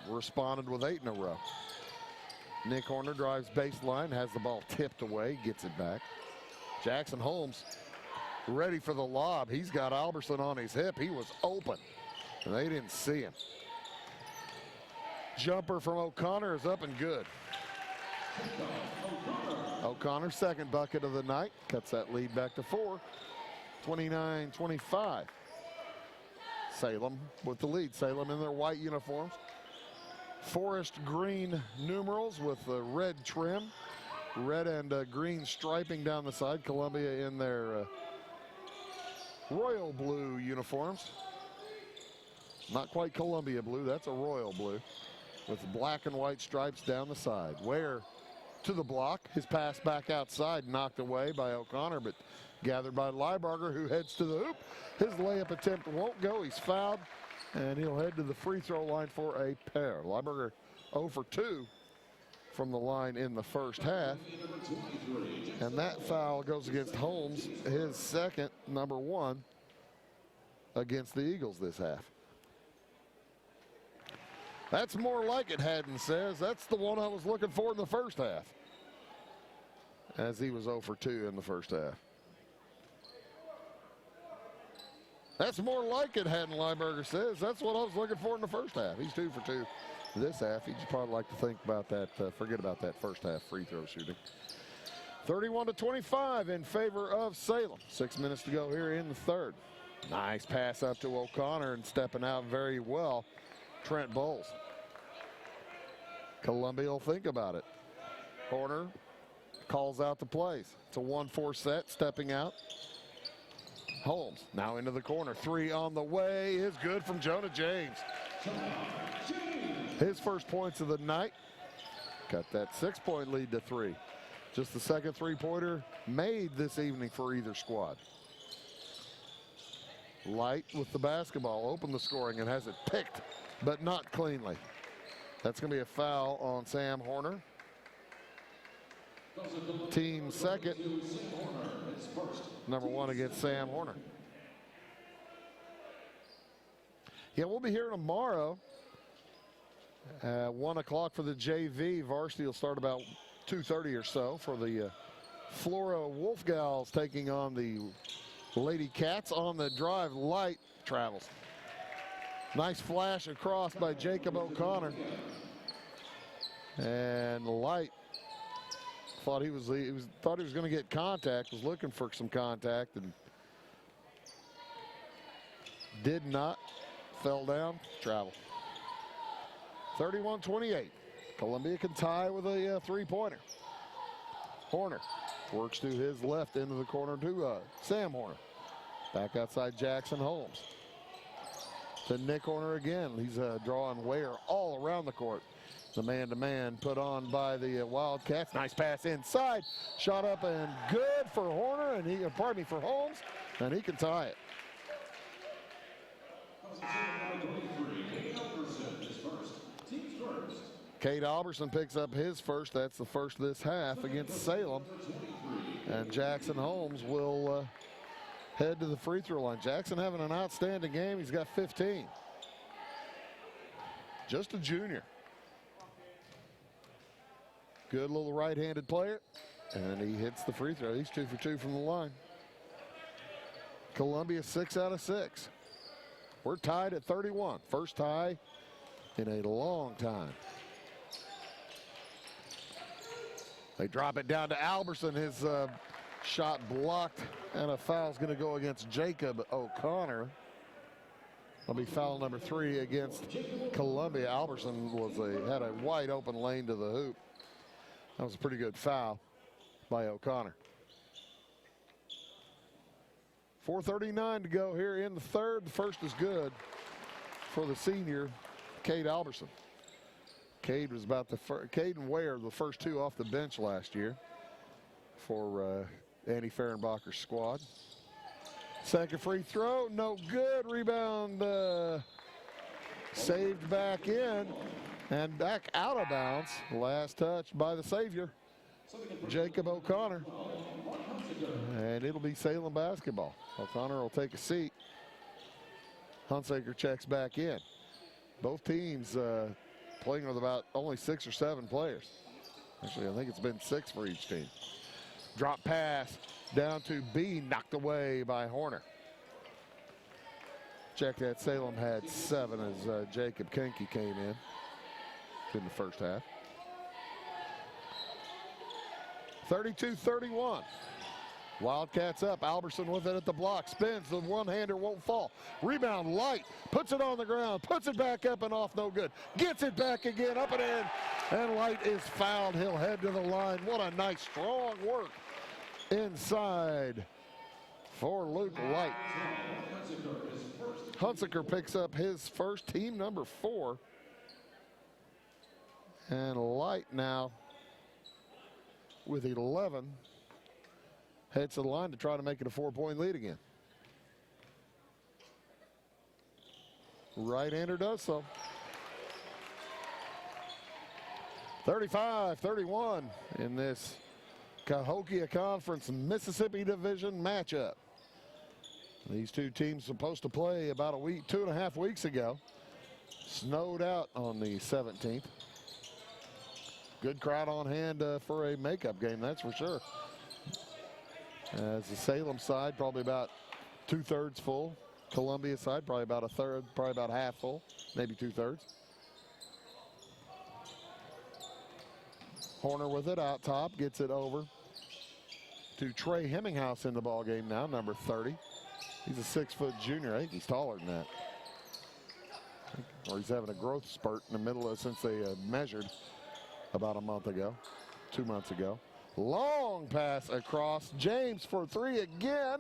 responded with 8 in a row. Nick Horner drives baseline, has the ball tipped away, gets it back. Jackson Holmes ready for the lob. He's got Alberson on his hip. He was open, and they didn't see him. Jumper from O'Connor is up and good. O'Connor's second bucket of the night cuts that lead back to 4. 29-25. Salem with the lead. Salem in their white uniforms. Forest green numerals with the red trim. Red and green striping down the side. Columbia in their royal blue uniforms. Not quite Columbia blue, that's a royal blue, with black and white stripes down the side. Ware to the block. His pass back outside, knocked away by O'Connor, but gathered by Lieberger, who heads to the hoop. His layup attempt won't go. He's fouled, and he'll head to the free throw line for a pair. Lieberger 0 for 2 from the line in the first half. And that foul goes against Holmes, his second, number 1, against the Eagles this half. That's more like it, Haddon says. That's the one I was looking for in the first half, as he was 0 for 2 in the first half. That's more like it, Haddon Lieberger says. That's what I was looking for in the first half. He's 2 for 2 this half. He'd probably like to think about that, forget about that first half free throw shooting. 31-25 in favor of Salem. 6 minutes to go here in the third. Nice pass up to O'Connor, and stepping out very well, Trent Bowles. Columbia will think about it. Horner calls out the plays. It's a 1-4 set, stepping out. Holmes now into the corner. 3 on the way is good from Jonah James. His first points of the night. Got that 6-point lead to 3. Just the second three-pointer made this evening for either squad. Light with the basketball, opened the scoring and has it picked, but not cleanly. That's going to be a foul on Sam Horner. Team second. Number 1 against Sam Horner. Yeah, we'll be here tomorrow. 1 o'clock for the JV. Varsity will start about 2:30 or so for the Flora Wolf Gals taking on the Lady Cats. On the drive, Light travels. Nice flash across by Jacob O'Connor. And Light thought he was going to get contact, was looking for some contact and did not. Fell down, travel. 31-28. Columbia can tie with a three-pointer. Horner works to his left into the corner to Sam Horner. Back outside Jackson Holmes. To Nick Horner again. He's drawing Ware all around the court. The man-to-man put on by the Wildcats. Nice pass inside. Shot up and good for Horner, and for Holmes, and he can tie it. Cade Alberson picks up his first. That's the first this half against Salem. And Jackson Holmes will head to the free throw line. Jackson having an outstanding game. He's got 15. Just a junior. Good little right-handed player. And he hits the free throw. He's 2 for 2 from the line. Columbia 6 out of 6. We're tied at 31. First tie in a long time. They drop it down to Alberson. His shot blocked, and a foul's going to go against Jacob O'Connor. That'll be foul number 3 against Columbia. Alberson had a wide open lane to the hoop. That was a pretty good foul by O'Connor. 4:39 to go here in the third. The first is good for the senior, Cade Alberson. Cade was Cade and Ware, the first 2 off the bench last year for Andy Fehrenbacher's squad. Second free throw, no good. Rebound saved back in and back out of bounds. Last touch by the savior, Jacob O'Connor. And it'll be Salem basketball. O'Connor will take a seat. Hunsaker checks back in. Both teams playing with about only 6 or 7 players. Actually, I think it's been 6 for each team. Drop pass down to B, knocked away by Horner. Check that, Salem had 7 as Jacob Kenke came in the first half. 32-31. Wildcats up. Alberson with it at the block. Spins. The one-hander won't fall. Rebound, Light. Puts it on the ground. Puts it back up and off. No good. Gets it back again. Up and in. And Light is fouled. He'll head to the line. What a nice, strong work inside for Luke Light. Hunsaker picks up his first, team number 4. And Light now with 11. Heads to the line to try to make it a 4-point lead again. Right-hander does so. 35-31 in this Cahokia Conference Mississippi Division matchup. These two teams supposed to play about 2.5 weeks ago. Snowed out on the 17th. Good crowd on hand for a makeup game, that's for sure. As the Salem side, probably about 2/3 full. Columbia side, probably about a third, probably about half full, maybe 2/3. Horner with it out top, gets it over to Trey Hemminghouse in the ball game now, number 30. He's a 6-foot junior. I think he's taller than that. Or he's having a growth spurt in the middle of since they measured about a month ago, 2 months ago. Long pass across. James for 3 again.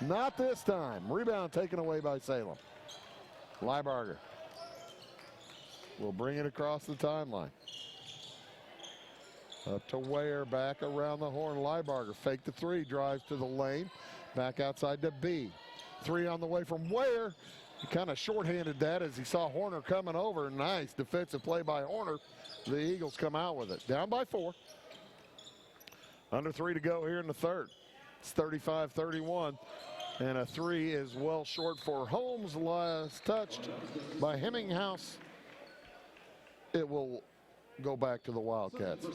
Not this time. Rebound taken away by Salem. Liebarger will bring it across the timeline. Up to Ware, back around the horn. Liebarger fake the 3, drives to the lane. Back outside to B. 3 on the way from Ware. He kind of shorthanded that as he saw Horner coming over. Nice defensive play by Horner. The Eagles come out with it. Down by 4. Under 3 to go here in the third. It's 35-31. And a 3 is well short for Holmes. Last touched by Hemminghouse. It will go back to the Wildcats.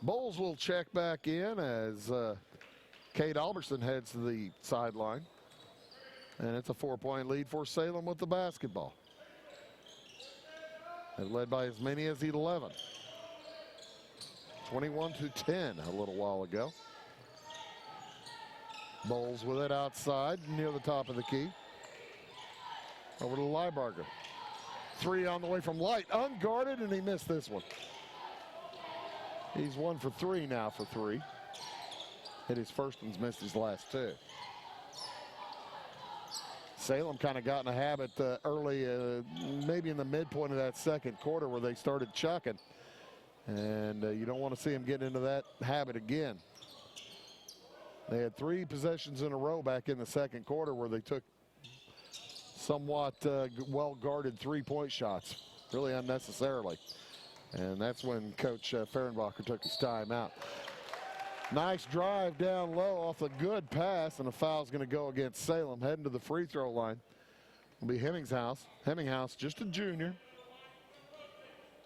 Bowles will check back in as Cade Alberson heads to the sideline. And it's a 4-point lead for Salem with the basketball. They led by as many as 11. 21-10 a little while ago. Bowles with it outside near the top of the key. Over to Liebarger. 3 on the way from Light. Unguarded, and he missed this one. He's 1 for 3 now for 3. Hit his first one's missed his last 2. Salem kind of got in a habit early, maybe in the midpoint of that second quarter where they started chucking. And you don't want to see them get into that habit again. They had 3 possessions in a row back in the second quarter where they took somewhat well-guarded 3-point shots, really unnecessarily. And that's when Coach Fehrenbacher took his time out. Nice drive down low off a good pass, and a foul's going to go against Salem. Heading to the free throw line will be Hemminghouse. Hemminghouse, just a junior,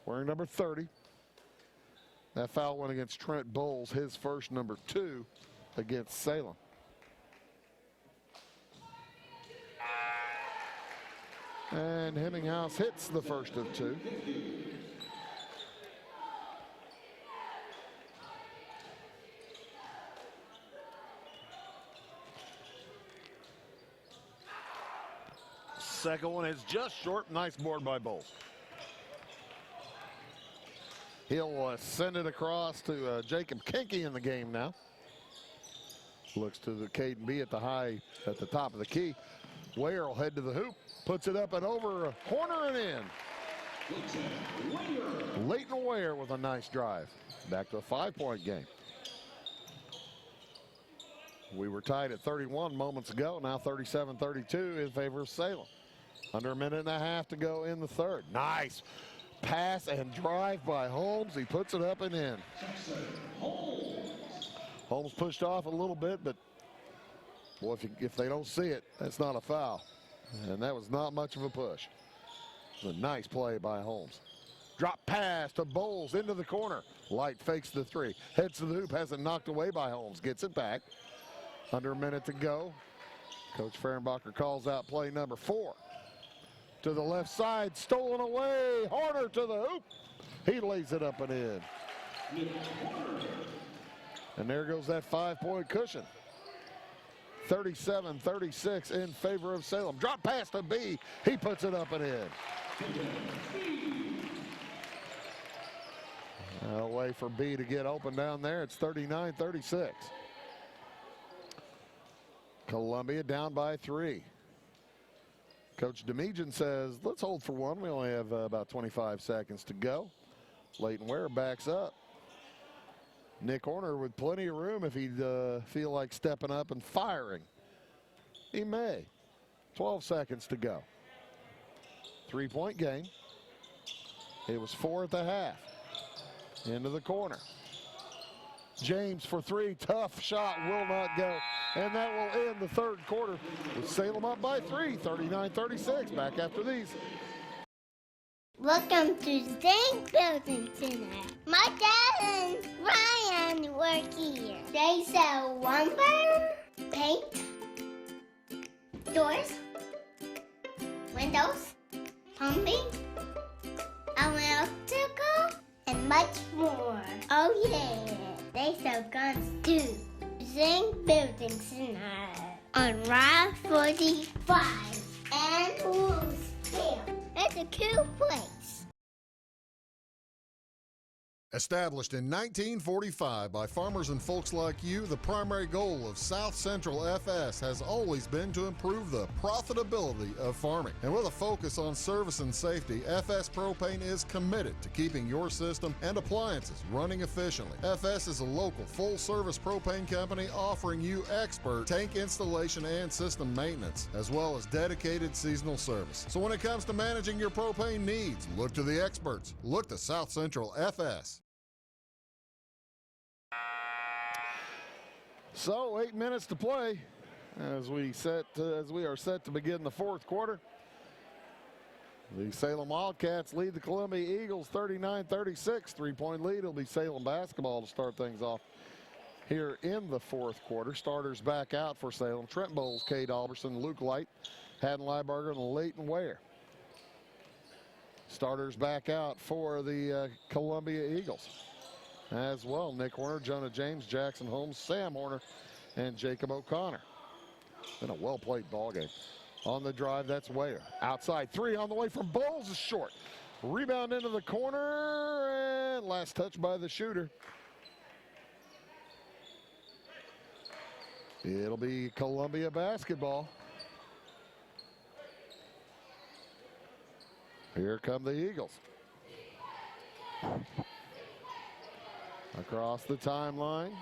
wearing number 30. That foul went against Trent Bowles, his first, number 2, against Salem. And Hemminghouse hits the first of 2. Second one is just short. Nice board by Bowles. He'll send it across to Jacob Kinke in the game now. Looks to the Caden B at the top of the key. Ware will head to the hoop, puts it up and over, Horner and in. Leighton Ware with a nice drive. Back to a 5-point game. We were tied at 31 moments ago, now 37-32 in favor of Salem. Under a minute and a half to go in the third. Nice pass and drive by Holmes. He puts it up and in. Holmes pushed off a little bit, but boy, if they don't see it, that's not a foul. And that was not much of a push. It was a nice play by Holmes. Drop pass to Bowles into the corner. Light fakes the 3. Heads to the hoop, has it knocked away by Holmes. Gets it back. Under a minute to go. Coach Fehrenbacher calls out play number 4. To the left side, stolen away. Horner to the hoop. He lays it up and in. And there goes that 5-point cushion. 37-36 in favor of Salem. Drop pass to B. He puts it up and in. A way for B to get open down there. It's 39-36. Columbia down by 3. Coach Demijan says, let's hold for 1. We only have about 25 seconds to go. Leighton Ware backs up. Nick Horner with plenty of room if he'd feel like stepping up and firing. He may. 12 seconds to go. 3-point game. It was 4 at the half. Into the corner. James for 3. Tough shot, will not go. And that will end the third quarter with Salem up by 3, 39-36. Back after these.
Welcome to Zinc Building tonight. My dad and Ryan were work here. They sell lumber, paint, doors, windows, plumbing, electrical, and much more. Oh yeah, they sell guns too. Zing Building Center on Route 45 and Louisville. It's a cool place.
Established in 1945 by farmers and folks like you, the primary goal of South Central FS has always been to improve the profitability of farming. And with a focus on service and safety, FS Propane is committed to keeping your system and appliances running efficiently. FS is a local full-service propane company offering you expert tank installation and system maintenance, as well as dedicated seasonal service. So when it comes to managing your propane needs, look to the experts. Look to South Central FS.
So 8 minutes to play as we are set to begin the fourth quarter. The Salem Wildcats lead the Columbia Eagles 39-36. 3-point lead. It'll be Salem basketball to start things off here in the fourth quarter. Starters back out for Salem: Trent Bowles, Cade Alberson, Luke Light, Haddon Lieberger, and Leighton Ware. Starters back out for the Columbia Eagles as well: Nick Horner, Jonah James, Jackson Holmes, Sam Horner, and Jacob O'Connor. Been a well-played ball game. On the drive, that's Ware. Outside three on the way from Bowles is short. Rebound into the corner, and last touch by the shooter. It'll be Columbia basketball. Here come the Eagles. Across the timeline,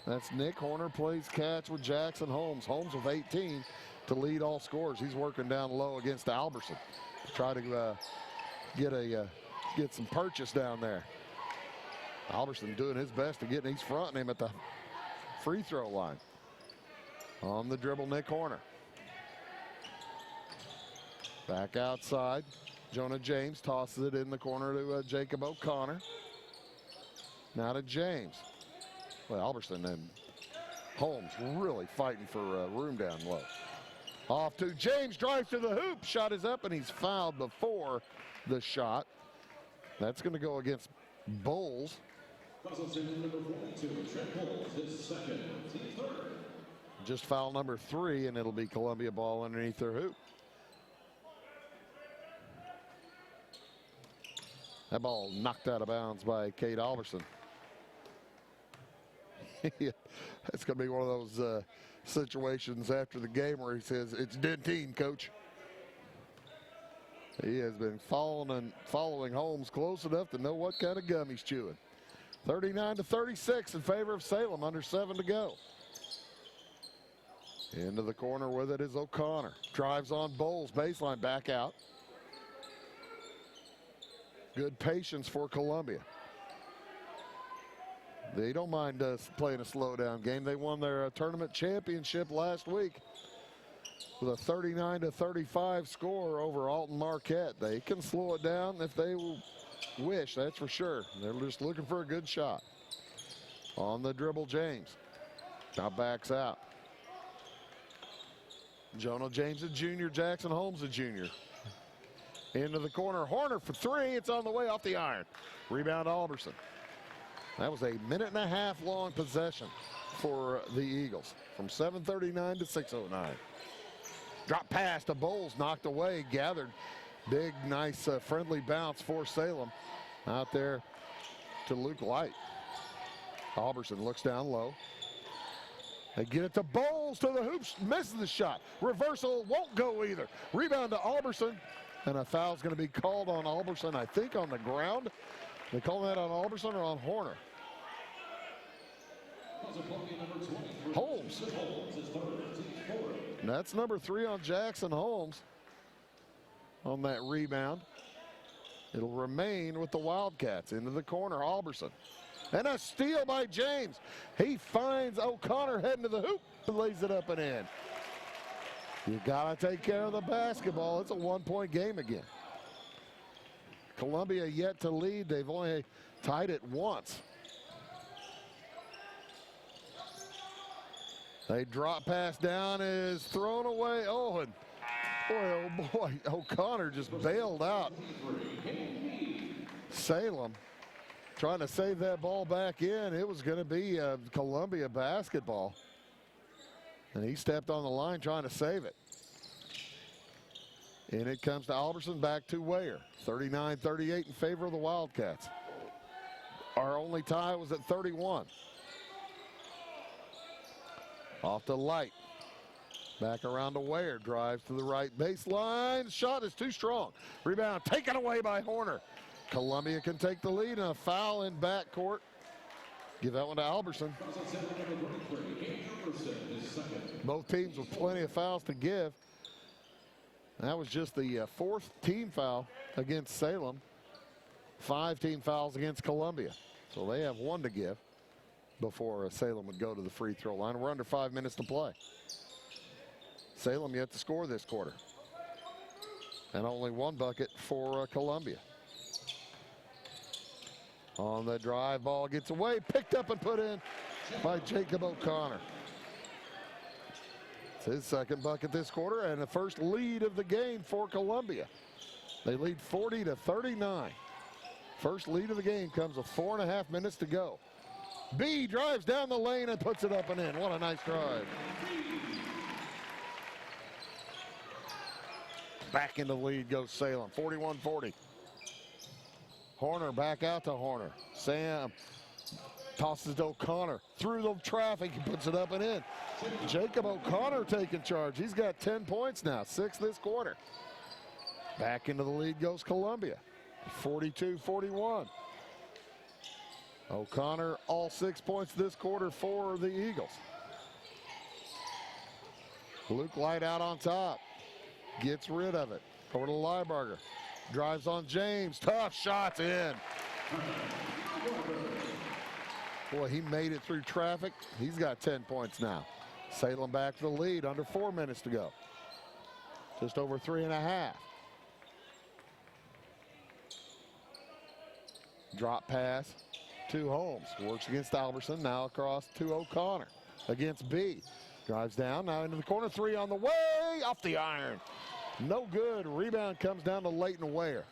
that's Nick Horner, plays catch with Jackson Holmes. Holmes with 18 to lead all scorers. He's working down low against Alberson to try to get some purchase down there. Alberson doing his best to get, he's fronting him at the free throw line. On the dribble, Nick Horner. Back outside, Jonah James tosses it in the corner to Jacob O'Connor. Now to James. Well, Alberson and Holmes really fighting for room down low. Off to James, drives to the hoop. Shot is up, and he's fouled before the shot. That's going to go against Bowles. Just foul number 3, and it'll be Columbia ball underneath their hoop. That ball knocked out of bounds by Cade Alberson. It's going to be one of those situations after the game where he says, "It's Dentine, coach." He has been following Holmes close enough to know what kind of gum he's chewing. 39-36 in favor of Salem, under 7 to go. Into the corner with it is O'Connor. Drives on Bowles, baseline, back out. Good patience for Columbia. They don't mind playing a slow-down game. They won their tournament championship last week with a 39-35 score over Alton Marquette. They can slow it down if they wish, that's for sure. They're just looking for a good shot. On the dribble, James. Now backs out. Jonah James, a junior. Jackson Holmes, a junior. Into the corner. Horner for 3. It's on the way off the iron. Rebound, Alberson. That was a 1.5-minute long possession for the Eagles, from 7:39 to 6:09. Drop pass to Bowles, knocked away, gathered. Big, nice, friendly bounce for Salem. Out there to Luke Light. Alberson looks down low. They get it to Bowles, to the hoops, misses the shot. Reversal won't go either. Rebound to Alberson, and a foul's going to be called on Alberson, I think, on the ground. They call that on Alberson or on Horner? Holmes. And that's number 3 on Jackson Holmes on that rebound. It'll remain with the Wildcats. Into the corner, Alberson. And a steal by James. He finds O'Connor heading to the hoop and lays it up and in. You gotta take care of the basketball. It's a 1-point game again. Columbia yet to lead. They've only tied it once. They drop pass down, is thrown away. Oh, and boy, oh boy, O'Connor just bailed out Salem. Trying to save that ball back in. It was going to be Columbia basketball. And he stepped on the line trying to save it. And it comes to Albertson, back to Weyer. 39-38 in favor of the Wildcats. Our only tie was at 31. Off to Light. Back around to Weyer. Drives to the right baseline. Shot is too strong. Rebound taken away by Horner. Columbia can take the lead, and a foul in backcourt. Give that one to Albertson. Both teams with plenty of fouls to give. That was just the fourth team foul against Salem. 5 team fouls against Columbia. So they have 1 to give before Salem would go to the free throw line. We're under 5 minutes to play. Salem yet to score this quarter. And only 1 bucket for Columbia. On the drive, ball gets away, picked up and put in by Jacob O'Connor. It's his second bucket this quarter and the first lead of the game for Columbia. They lead 40-39. First lead of the game comes with 4.5 minutes to go. B drives down the lane and puts it up and in. What a nice drive. Back into the lead goes Salem, 41-40. Horner back out to Horner. Sam tosses to O'Connor. Through the traffic, he puts it up and in. Jacob O'Connor taking charge. He's got 10 points now, 6 this quarter. Back into the lead goes Columbia, 42-41. O'Connor all 6 points this quarter for the Eagles. Luke Light out on top. Gets rid of it. Over to Lieberger. Drives on James. Tough shots in. Boy, he made it through traffic. He's got 10 points now. Salem back to the lead. Under 4 minutes to go. Just over 3.5. Drop pass to Holmes. Works against Albertson. Now across to O'Connor. Against B. Drives down. Now into the corner. 3 on the way. Off the iron. No good. Rebound comes down to Leighton Weyer.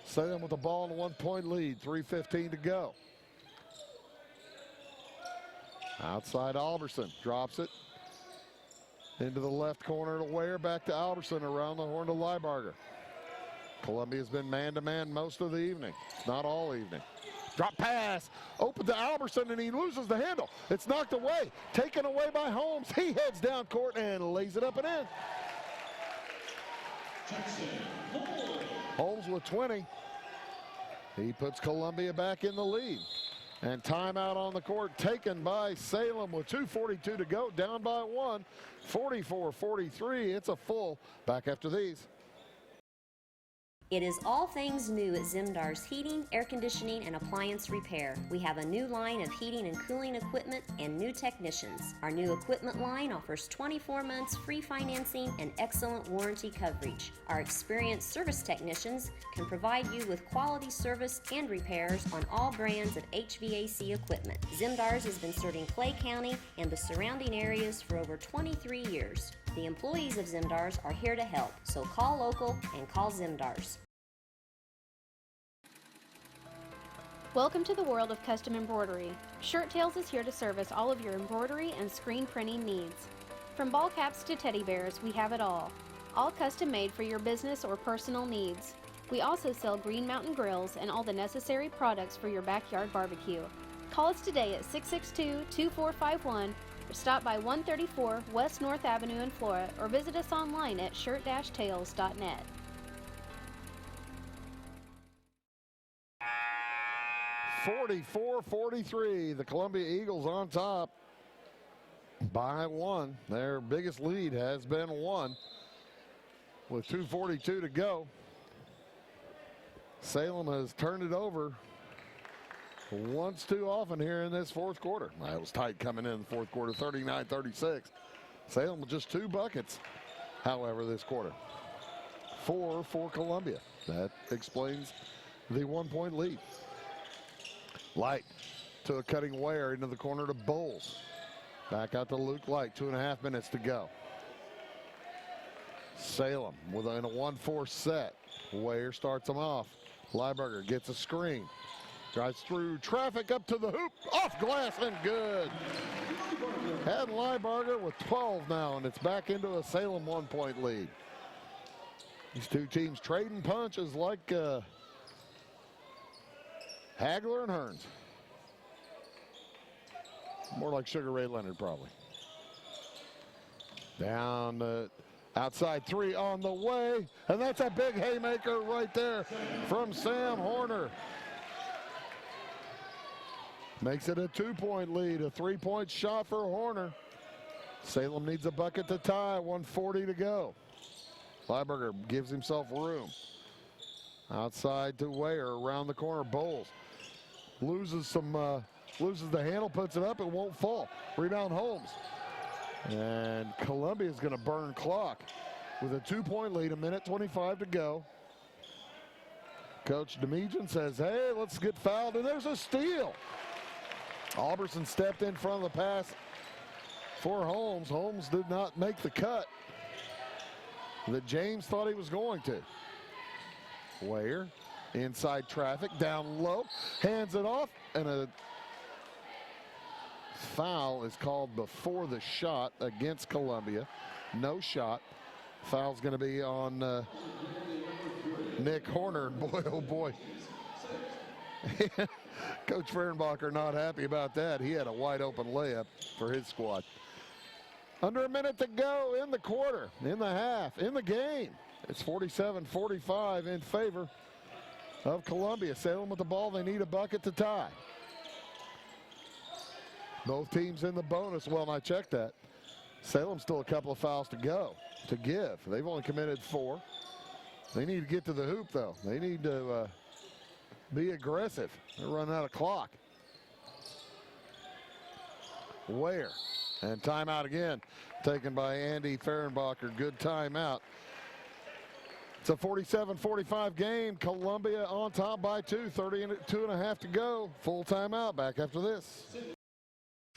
Salem with the ball in a 1-point lead. 3:15 to go. Outside Albertson. Drops it. Into the left corner to Weyer. Back to Albertson. Around the horn to Lieberger. Columbia's been man-to-man most of the evening. Not all evening. Drop pass. Open to Albertson, and he loses the handle. It's knocked away. Taken away by Holmes. He heads down court and lays it up and in. Holmes with 20. He puts Columbia back in the lead. And timeout on the court taken by Salem with 2:42 to go. Down by 1. 44-43. It's a full. Back after these.
It is all things new at Zimdar's Heating, Air Conditioning, and Appliance Repair. We have a new line of heating and cooling equipment and new technicians. Our new equipment line offers 24 months free financing and excellent warranty coverage. Our experienced service technicians can provide you with quality service and repairs on all brands of HVAC equipment. Zimdar's has been serving Clay County and the surrounding areas for over 23 years. The employees of Zimdar's are here to help, so call local and call Zimdar's.
Welcome to the world of custom embroidery. Shirt Tails is here to service all of your embroidery and screen printing needs. From ball caps to teddy bears, we have it all. All custom made for your business or personal needs. We also sell Green Mountain grills and all the necessary products for your backyard barbecue. Call us today at 662-2451 or stop by 134 West North Avenue in Flora or visit us online at shirt-tails.net.
(44-43). The Columbia Eagles on top by 1. Their biggest lead has been 1 with 2:42 to go. Salem has turned it over once too often here in this fourth quarter. That was tight coming in the fourth quarter, 39-36. Salem with just 2 buckets, however, this quarter. 4 for Columbia. That explains the 1-point lead. Light to a cutting Weyer into the corner to Bowles. Back out to Luke Light, 2.5 minutes to go. Salem within a 1-4 set. Ware starts them off. Lieberger gets a screen. Drives through traffic up to the hoop. Off glass and good. Had Lieberger with 12 now, and it's back into a Salem 1-point lead. These two teams trading punches like Hagler and Hearns. More like Sugar Ray Leonard, probably. Down the outside three on the way, and that's a big haymaker right there from Sam Horner. Makes it a 2-point lead, a 3-point shot for Horner. Salem needs a bucket to tie, 1:40 to go. Lieberger gives himself room. Outside to Ware, around the corner, Bowles. Loses the handle, puts it up, it won't fall. Rebound Holmes. And Columbia's gonna burn clock with a 2-point lead, 1:25 to go. Coach Demijan says, hey, let's get fouled, and there's a steal. Alberson stepped in front of the pass for Holmes. Holmes did not make the cut that James thought he was going to. Ware, inside traffic, down low, hands it off, and a foul is called before the shot against Columbia. No shot. Foul's going to be on Nick Horner. Boy, oh boy. Coach Fehrenbacher not happy about that. He had a wide open layup for his squad. Under a minute to go in the quarter, in the half, in the game. It's 47-45 in favor of Columbia. Salem with the ball. They need a bucket to tie. Both teams in the bonus. Well, and I checked that. Salem's still a couple of fouls to go, to give. They've only committed 4. They need to get to the hoop, though. They need to be aggressive. They're running out of clock. Ware, and timeout again, taken by Andy Fehrenbacher. Good timeout. It's a 47-45 game. Columbia on top by 2, 32.5 to go. Full timeout. Back after this.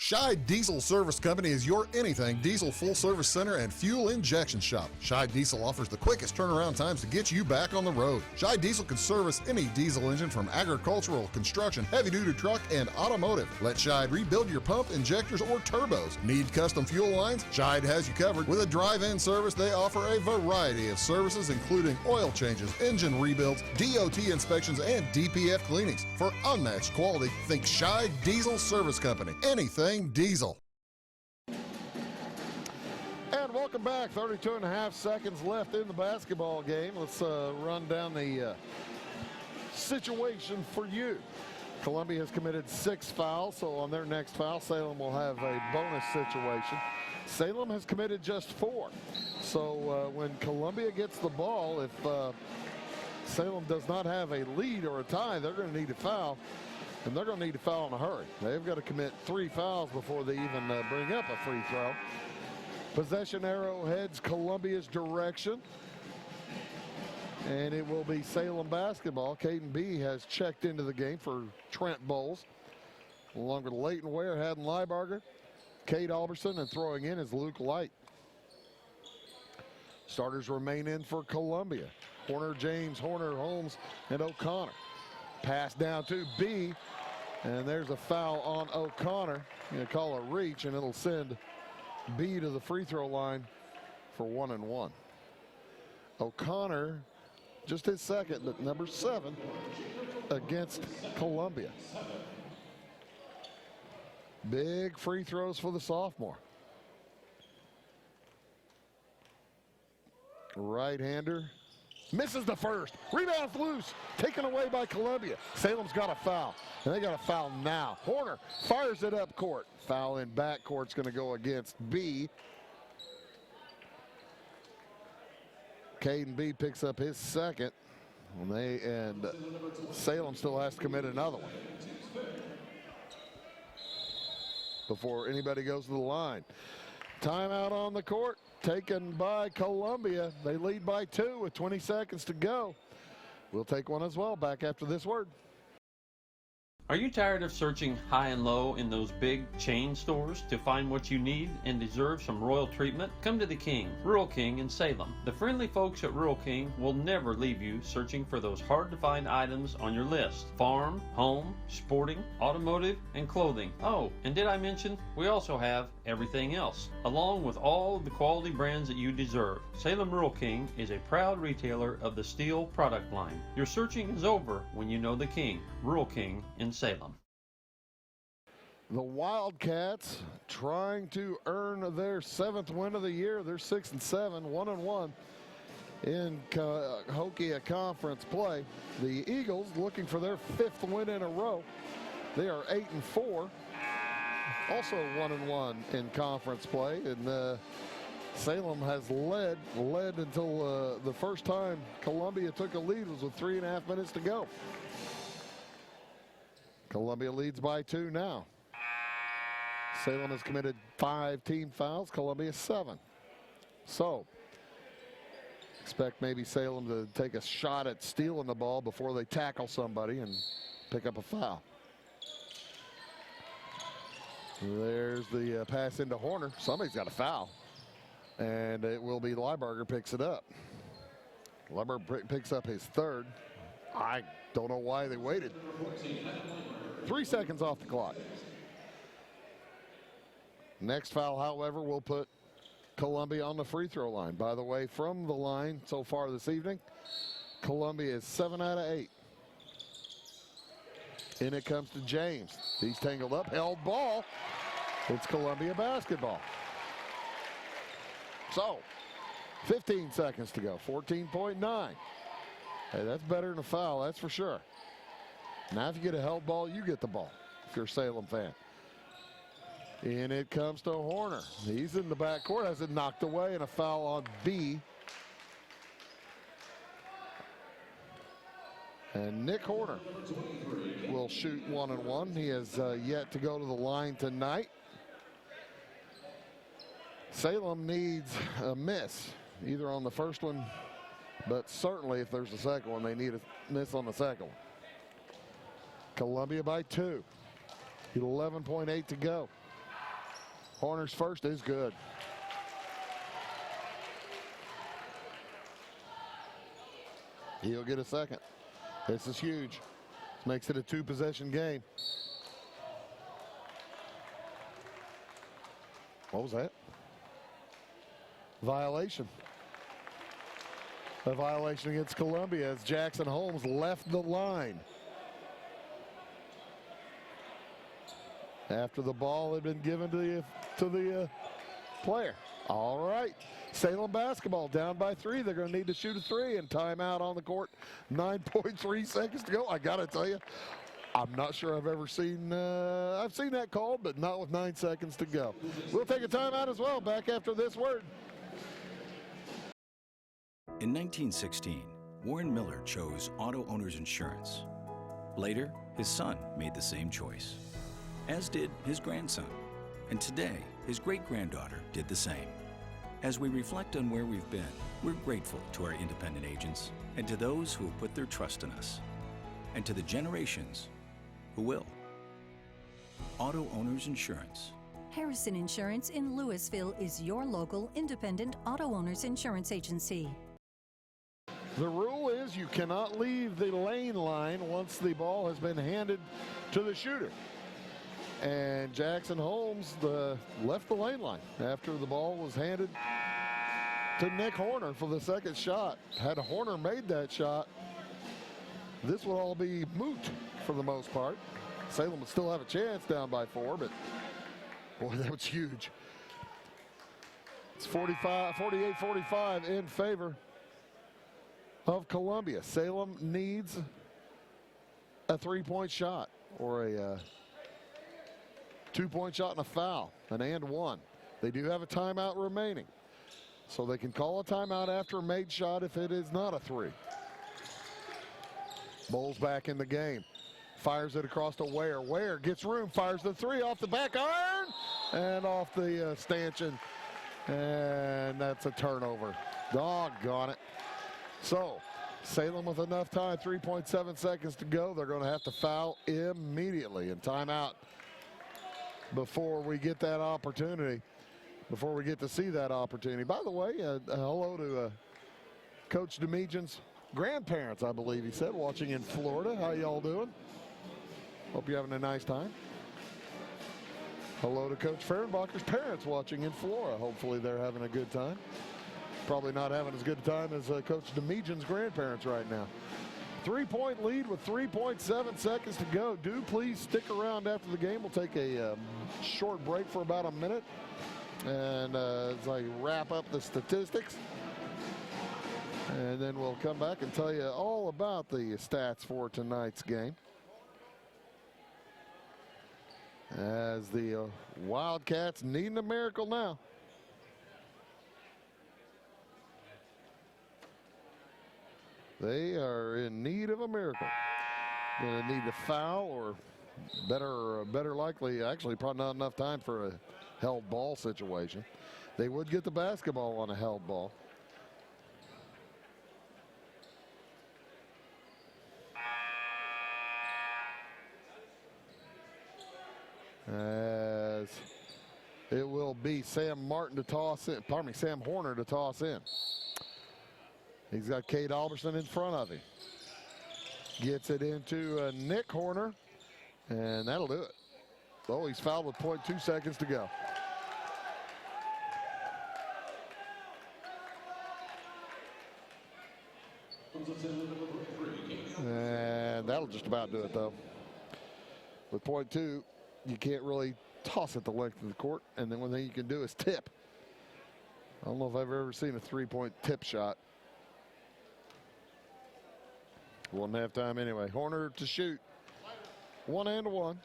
Scheid Diesel Service Company is your anything diesel full service center and fuel injection shop. Scheid Diesel offers the quickest turnaround times to get you back on the road. Scheid Diesel can service any diesel engine from agricultural, construction, heavy-duty truck, and automotive. Let Scheid rebuild your pump, injectors, or turbos. Need custom fuel lines? Scheid has you covered. With a drive-in service, they offer a variety of services, including oil changes, engine rebuilds, DOT inspections, and DPF cleanings. For unmatched quality, think Scheid Diesel Service Company. Anything diesel.
And welcome back. 32.5 seconds left in the basketball game. Let's run down the situation for you. Columbia has committed 6 fouls, so on their next foul, Salem will have a bonus situation. Salem has committed just 4. So when Columbia gets the ball, if Salem does not have a lead or a tie, they're going to need a foul. And they're going to need to foul in a hurry. They've got to commit 3 fouls before they even bring up a free throw. Possession arrow heads Columbia's direction. And it will be Salem basketball. Caden B has checked into the game for Trent Bowles, along with Leighton Ware, Haddon Lieberger, Cade Alberson, and throwing in is Luke Light. Starters remain in for Columbia. Horner, James, Horner, Holmes, and O'Connor. Pass down to B, and there's a foul on O'Connor. You call a reach, and it'll send B to the free throw line for 1 and 1. O'Connor, just his second, but number 7 against Columbia. Big free throws for the sophomore. Right-hander. Misses the first. Rebound's loose. Taken away by Columbia. Salem's got a foul. And they got a foul now. Horner fires it up court. Foul in back court's going to go against B. Caden B picks up his second. And Salem still has to commit another one before anybody goes to the line. Timeout on the court. Taken by Columbia. They lead by 2 with 20 seconds to go. We'll take one as well. Back after this word.
Are you tired of searching high and low in those big chain stores to find what you need and deserve some royal treatment? Come to the King, Rural King in Salem. The friendly folks at Rural King will never leave you searching for those hard-to-find items on your list. Farm, home, sporting, automotive, and clothing. Oh, and did I mention we also have everything else, along with all the quality brands that you deserve. Salem Rural King is a proud retailer of the steel product line. Your searching is over when you know the King, Rural King in Salem.
The Wildcats trying to earn their 7th win of the year. They're 6-7, 1-1 in Hokia Conference play. The Eagles looking for their 5th win in a row. They are 8-4, also 1-1 in conference play. And Salem has led until the first time Columbia took a lead was with 3.5 minutes to go. Columbia leads by 2 now. Salem has committed 5 team fouls, Columbia 7. So, expect maybe Salem to take a shot at stealing the ball before they tackle somebody and pick up a foul. There's the pass into Horner. Somebody's got a foul. And it will be Lieberger picks it up. Lieberger picks up his 3rd. I don't know why they waited. 3 seconds off the clock. Next foul, however, will put Columbia on the free throw line. By the way, from the line so far this evening, Columbia is 7 out of 8. In it comes to James. He's tangled up, held ball. It's Columbia basketball. So, 15 seconds to go, 14.9. Hey, that's better than a foul, that's for sure. Now if you get a held ball, you get the ball, if you're a Salem fan. And it comes to Horner. He's in the backcourt, has it knocked away, and a foul on B. And Nick Horner will shoot 1-1. He has yet to go to the line tonight. Salem needs a miss, either on the first one, but certainly if there's a second one, they need a miss on the second one. Columbia by 2. 11.8 to go. Horner's first is good. He'll get a second. This is huge. This makes it a 2-possession game. What was that? Violation. A violation against Columbia as Jackson Holmes left the line after the ball had been given to the player. All right, Salem basketball down by 3. They're going to need to shoot a 3 and timeout on the court. 9.3 seconds to go. I got to tell you, I'm not sure I've ever seen, I've seen that called, but not with 9 seconds to go. We'll take a timeout as well. Back after this word.
In 1916, Warren Miller chose auto owners insurance. Later, his son made the same choice, as did his grandson. And today, his great-granddaughter did the same. As we reflect on where we've been, we're grateful to our independent agents and to those who have put their trust in us, and to the generations who will. Auto Owners Insurance.
Harrison Insurance in Louisville is your local independent auto owners insurance agency.
The rule is you cannot leave the lane line once the ball has been handed to the shooter. And Jackson Holmes left the lane line after the ball was handed to Nick Horner for the second shot. Had Horner made that shot, this would all be moot for the most part. Salem would still have a chance down by 4, but boy, that was huge. It's 48-45 in favor of Columbia. Salem needs a 3-point shot or a 2-point shot and a foul, an and 1. They do have a timeout remaining, so they can call a timeout after a made shot if it is not a 3. Bulls back in the game. Fires it across to Ware. Ware gets room, fires the 3 off the back iron and off the stanchion. And that's a turnover. Doggone it. So Salem with enough time, 3.7 seconds to go. They're going to have to foul immediately and timeout before we get that opportunity, before we get to see that opportunity. By the way, hello to Coach Demijan's grandparents, I believe he said, watching in Florida. How y'all doing? Hope you're having a nice time. Hello to Coach Fehrenbacher's parents watching in Florida. Hopefully they're having a good time. Probably not having as good a time as Coach Demijan's grandparents right now. 3-point lead with 3.7 seconds to go. Do please stick around after the game. We'll take a short break for about a minute. And as I wrap up the statistics. And then we'll come back and tell you all about the stats for tonight's game. As the Wildcats needing a miracle now. They are in need of a miracle. Going to need a foul, or better likely, actually probably not enough time for a held ball situation. They would get the basketball on a held ball. As it will be Sam Martin to toss in, pardon me, Sam Horner to toss in. He's got Cade Alberson in front of him. Gets it into Nick Horner, and that'll do it. Oh, he's fouled with 0.2 seconds to go. And that'll just about do it, though. With 0.2, you can't really toss it the length of the court, and then one thing you can do is tip. I don't know if I've ever seen a three-point tip shot. 1.5 time anyway. Horner to shoot. 1-1.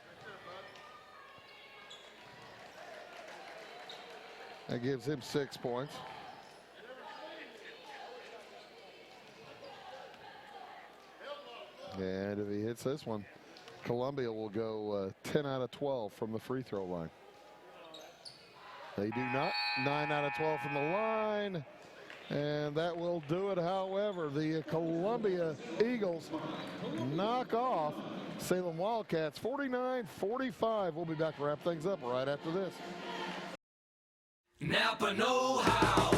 That gives him 6 points. And if he hits this one, Columbia will go 10 out of 12 from the free throw line. They do not. 9 out of 12 from the line. And that will do it. However, the Columbia Eagles knock off Salem Wildcats 49-45. We'll be back to wrap things up right after this.
Napa know-how.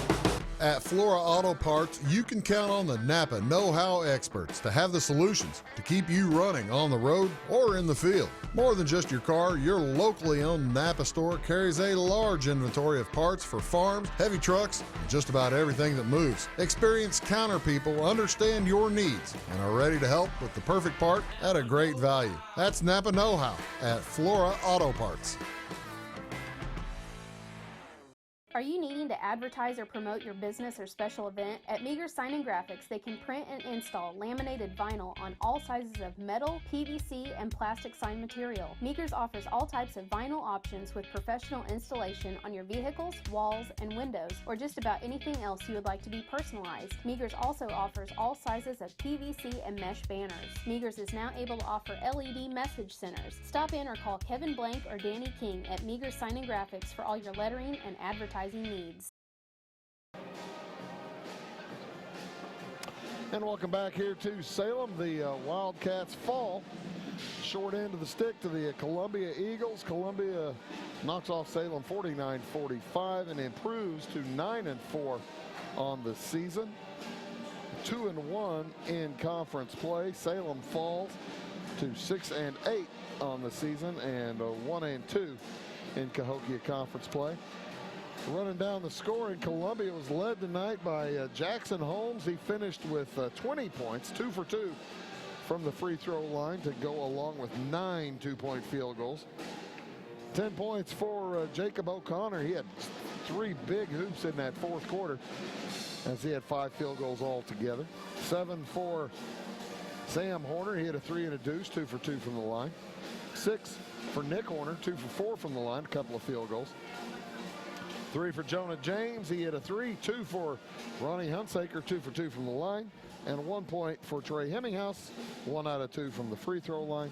At Flora Auto Parts, you can count on the Napa know-how experts to have the solutions to keep you running on the road or in the field. More than just your car, your locally owned Napa store carries a large inventory of parts for farms, heavy trucks, and just about everything that moves. Experienced counter people understand your needs and are ready to help with the perfect part at a great value. That's Napa know-how at Flora Auto Parts.
Are you needing to advertise or promote your business or special event? At Meager Sign and Graphics, they can print and install laminated vinyl on all sizes of metal, PVC, and plastic sign material. Meagers offers all types of vinyl options with professional installation on your vehicles, walls, and windows, or just about anything else you would like to be personalized. Meagers also offers all sizes of PVC and mesh banners. Meagers is now able to offer LED message centers. Stop in or call Kevin Blank or Danny King at Meager Sign and Graphics for all your lettering and advertising needs.
And welcome back here to Salem. The Wildcats fall short end of the stick to the Columbia Eagles. Columbia knocks off Salem 49-45 and improves to 9-4 on the season. 2-1 in conference play. Salem falls to 6-8 on the season and 1-2 in Cahokia conference play. Running down the score in Columbia was led tonight by Jackson Holmes. He finished with 20 points, 2 for 2 from the free throw line to go along with 9 two-point field goals. 10 points for Jacob O'Connor. He had 3 big hoops in that fourth quarter as he had 5 field goals altogether. 7 for Sam Horner. He had a 3 and a deuce, 2 for 2 from the line. 6 for Nick Horner, 2 for 4 from the line, a couple of field goals. 3 for Jonah James. He hit a 3. 2 for Ronnie Hunsaker, 2 for 2 from the line. And 1 point for Trey Hemminghouse, 1 out of 2 from the free throw line.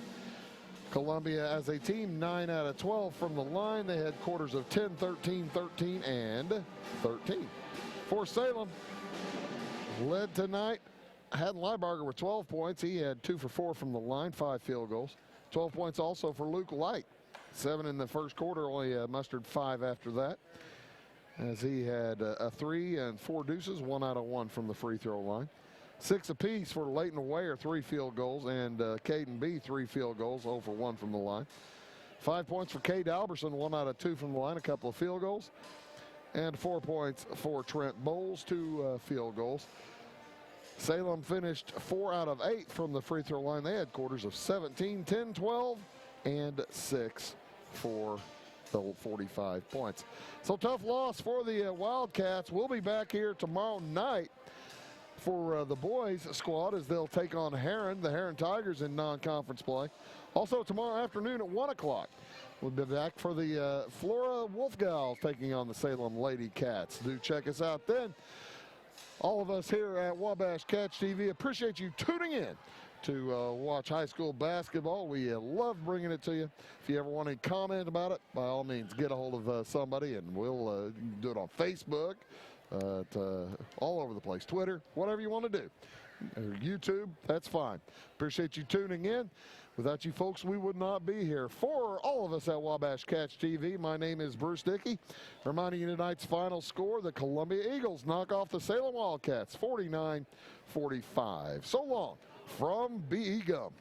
Columbia as a team, 9 out of 12 from the line. They had quarters of 10, 13, 13, and 13. For Salem, led tonight Haddon Liebarger with 12 points. He had 2 for 4 from the line, 5 field goals. 12 points also for Luke Light. 7 in the first quarter, only mustered 5 after that, as he had a 3 and 4 deuces, 1 out of 1 from the free throw line. 6 apiece for Leighton Weyer, 3 field goals, and Caden B, 3 field goals, 0 for 1 from the line. 5 points for Cade Alberson, 1 out of 2 from the line, a couple of field goals. And 4 points for Trent Bowles, 2 field goals. Salem finished 4 out of 8 from the free throw line. They had quarters of 17, 10, 12, and 6 for the 45 points. So tough loss for the Wildcats. We'll be back here tomorrow night for the boys squad as they'll take on Heron, the Heron Tigers, in non-conference play. Also tomorrow afternoon at 1 o'clock. We'll be back for the Flora Wolf Gals taking on the Salem Lady Cats. Do check us out then. All of us here at Wabash Cats TV appreciate you tuning in to watch high school basketball. We love bringing it to you. If you ever want to comment about it, by all means, get a hold of somebody, and we'll do it on Facebook, all over the place, Twitter, whatever you want to do. YouTube, that's fine. Appreciate you tuning in. Without you folks, we would not be here. For all of us at Wabash Cats TV, my name is Bruce Dickey. Reminding you tonight's final score, the Columbia Eagles knock off the Salem Wildcats 49-45. So long from B.E. Gum.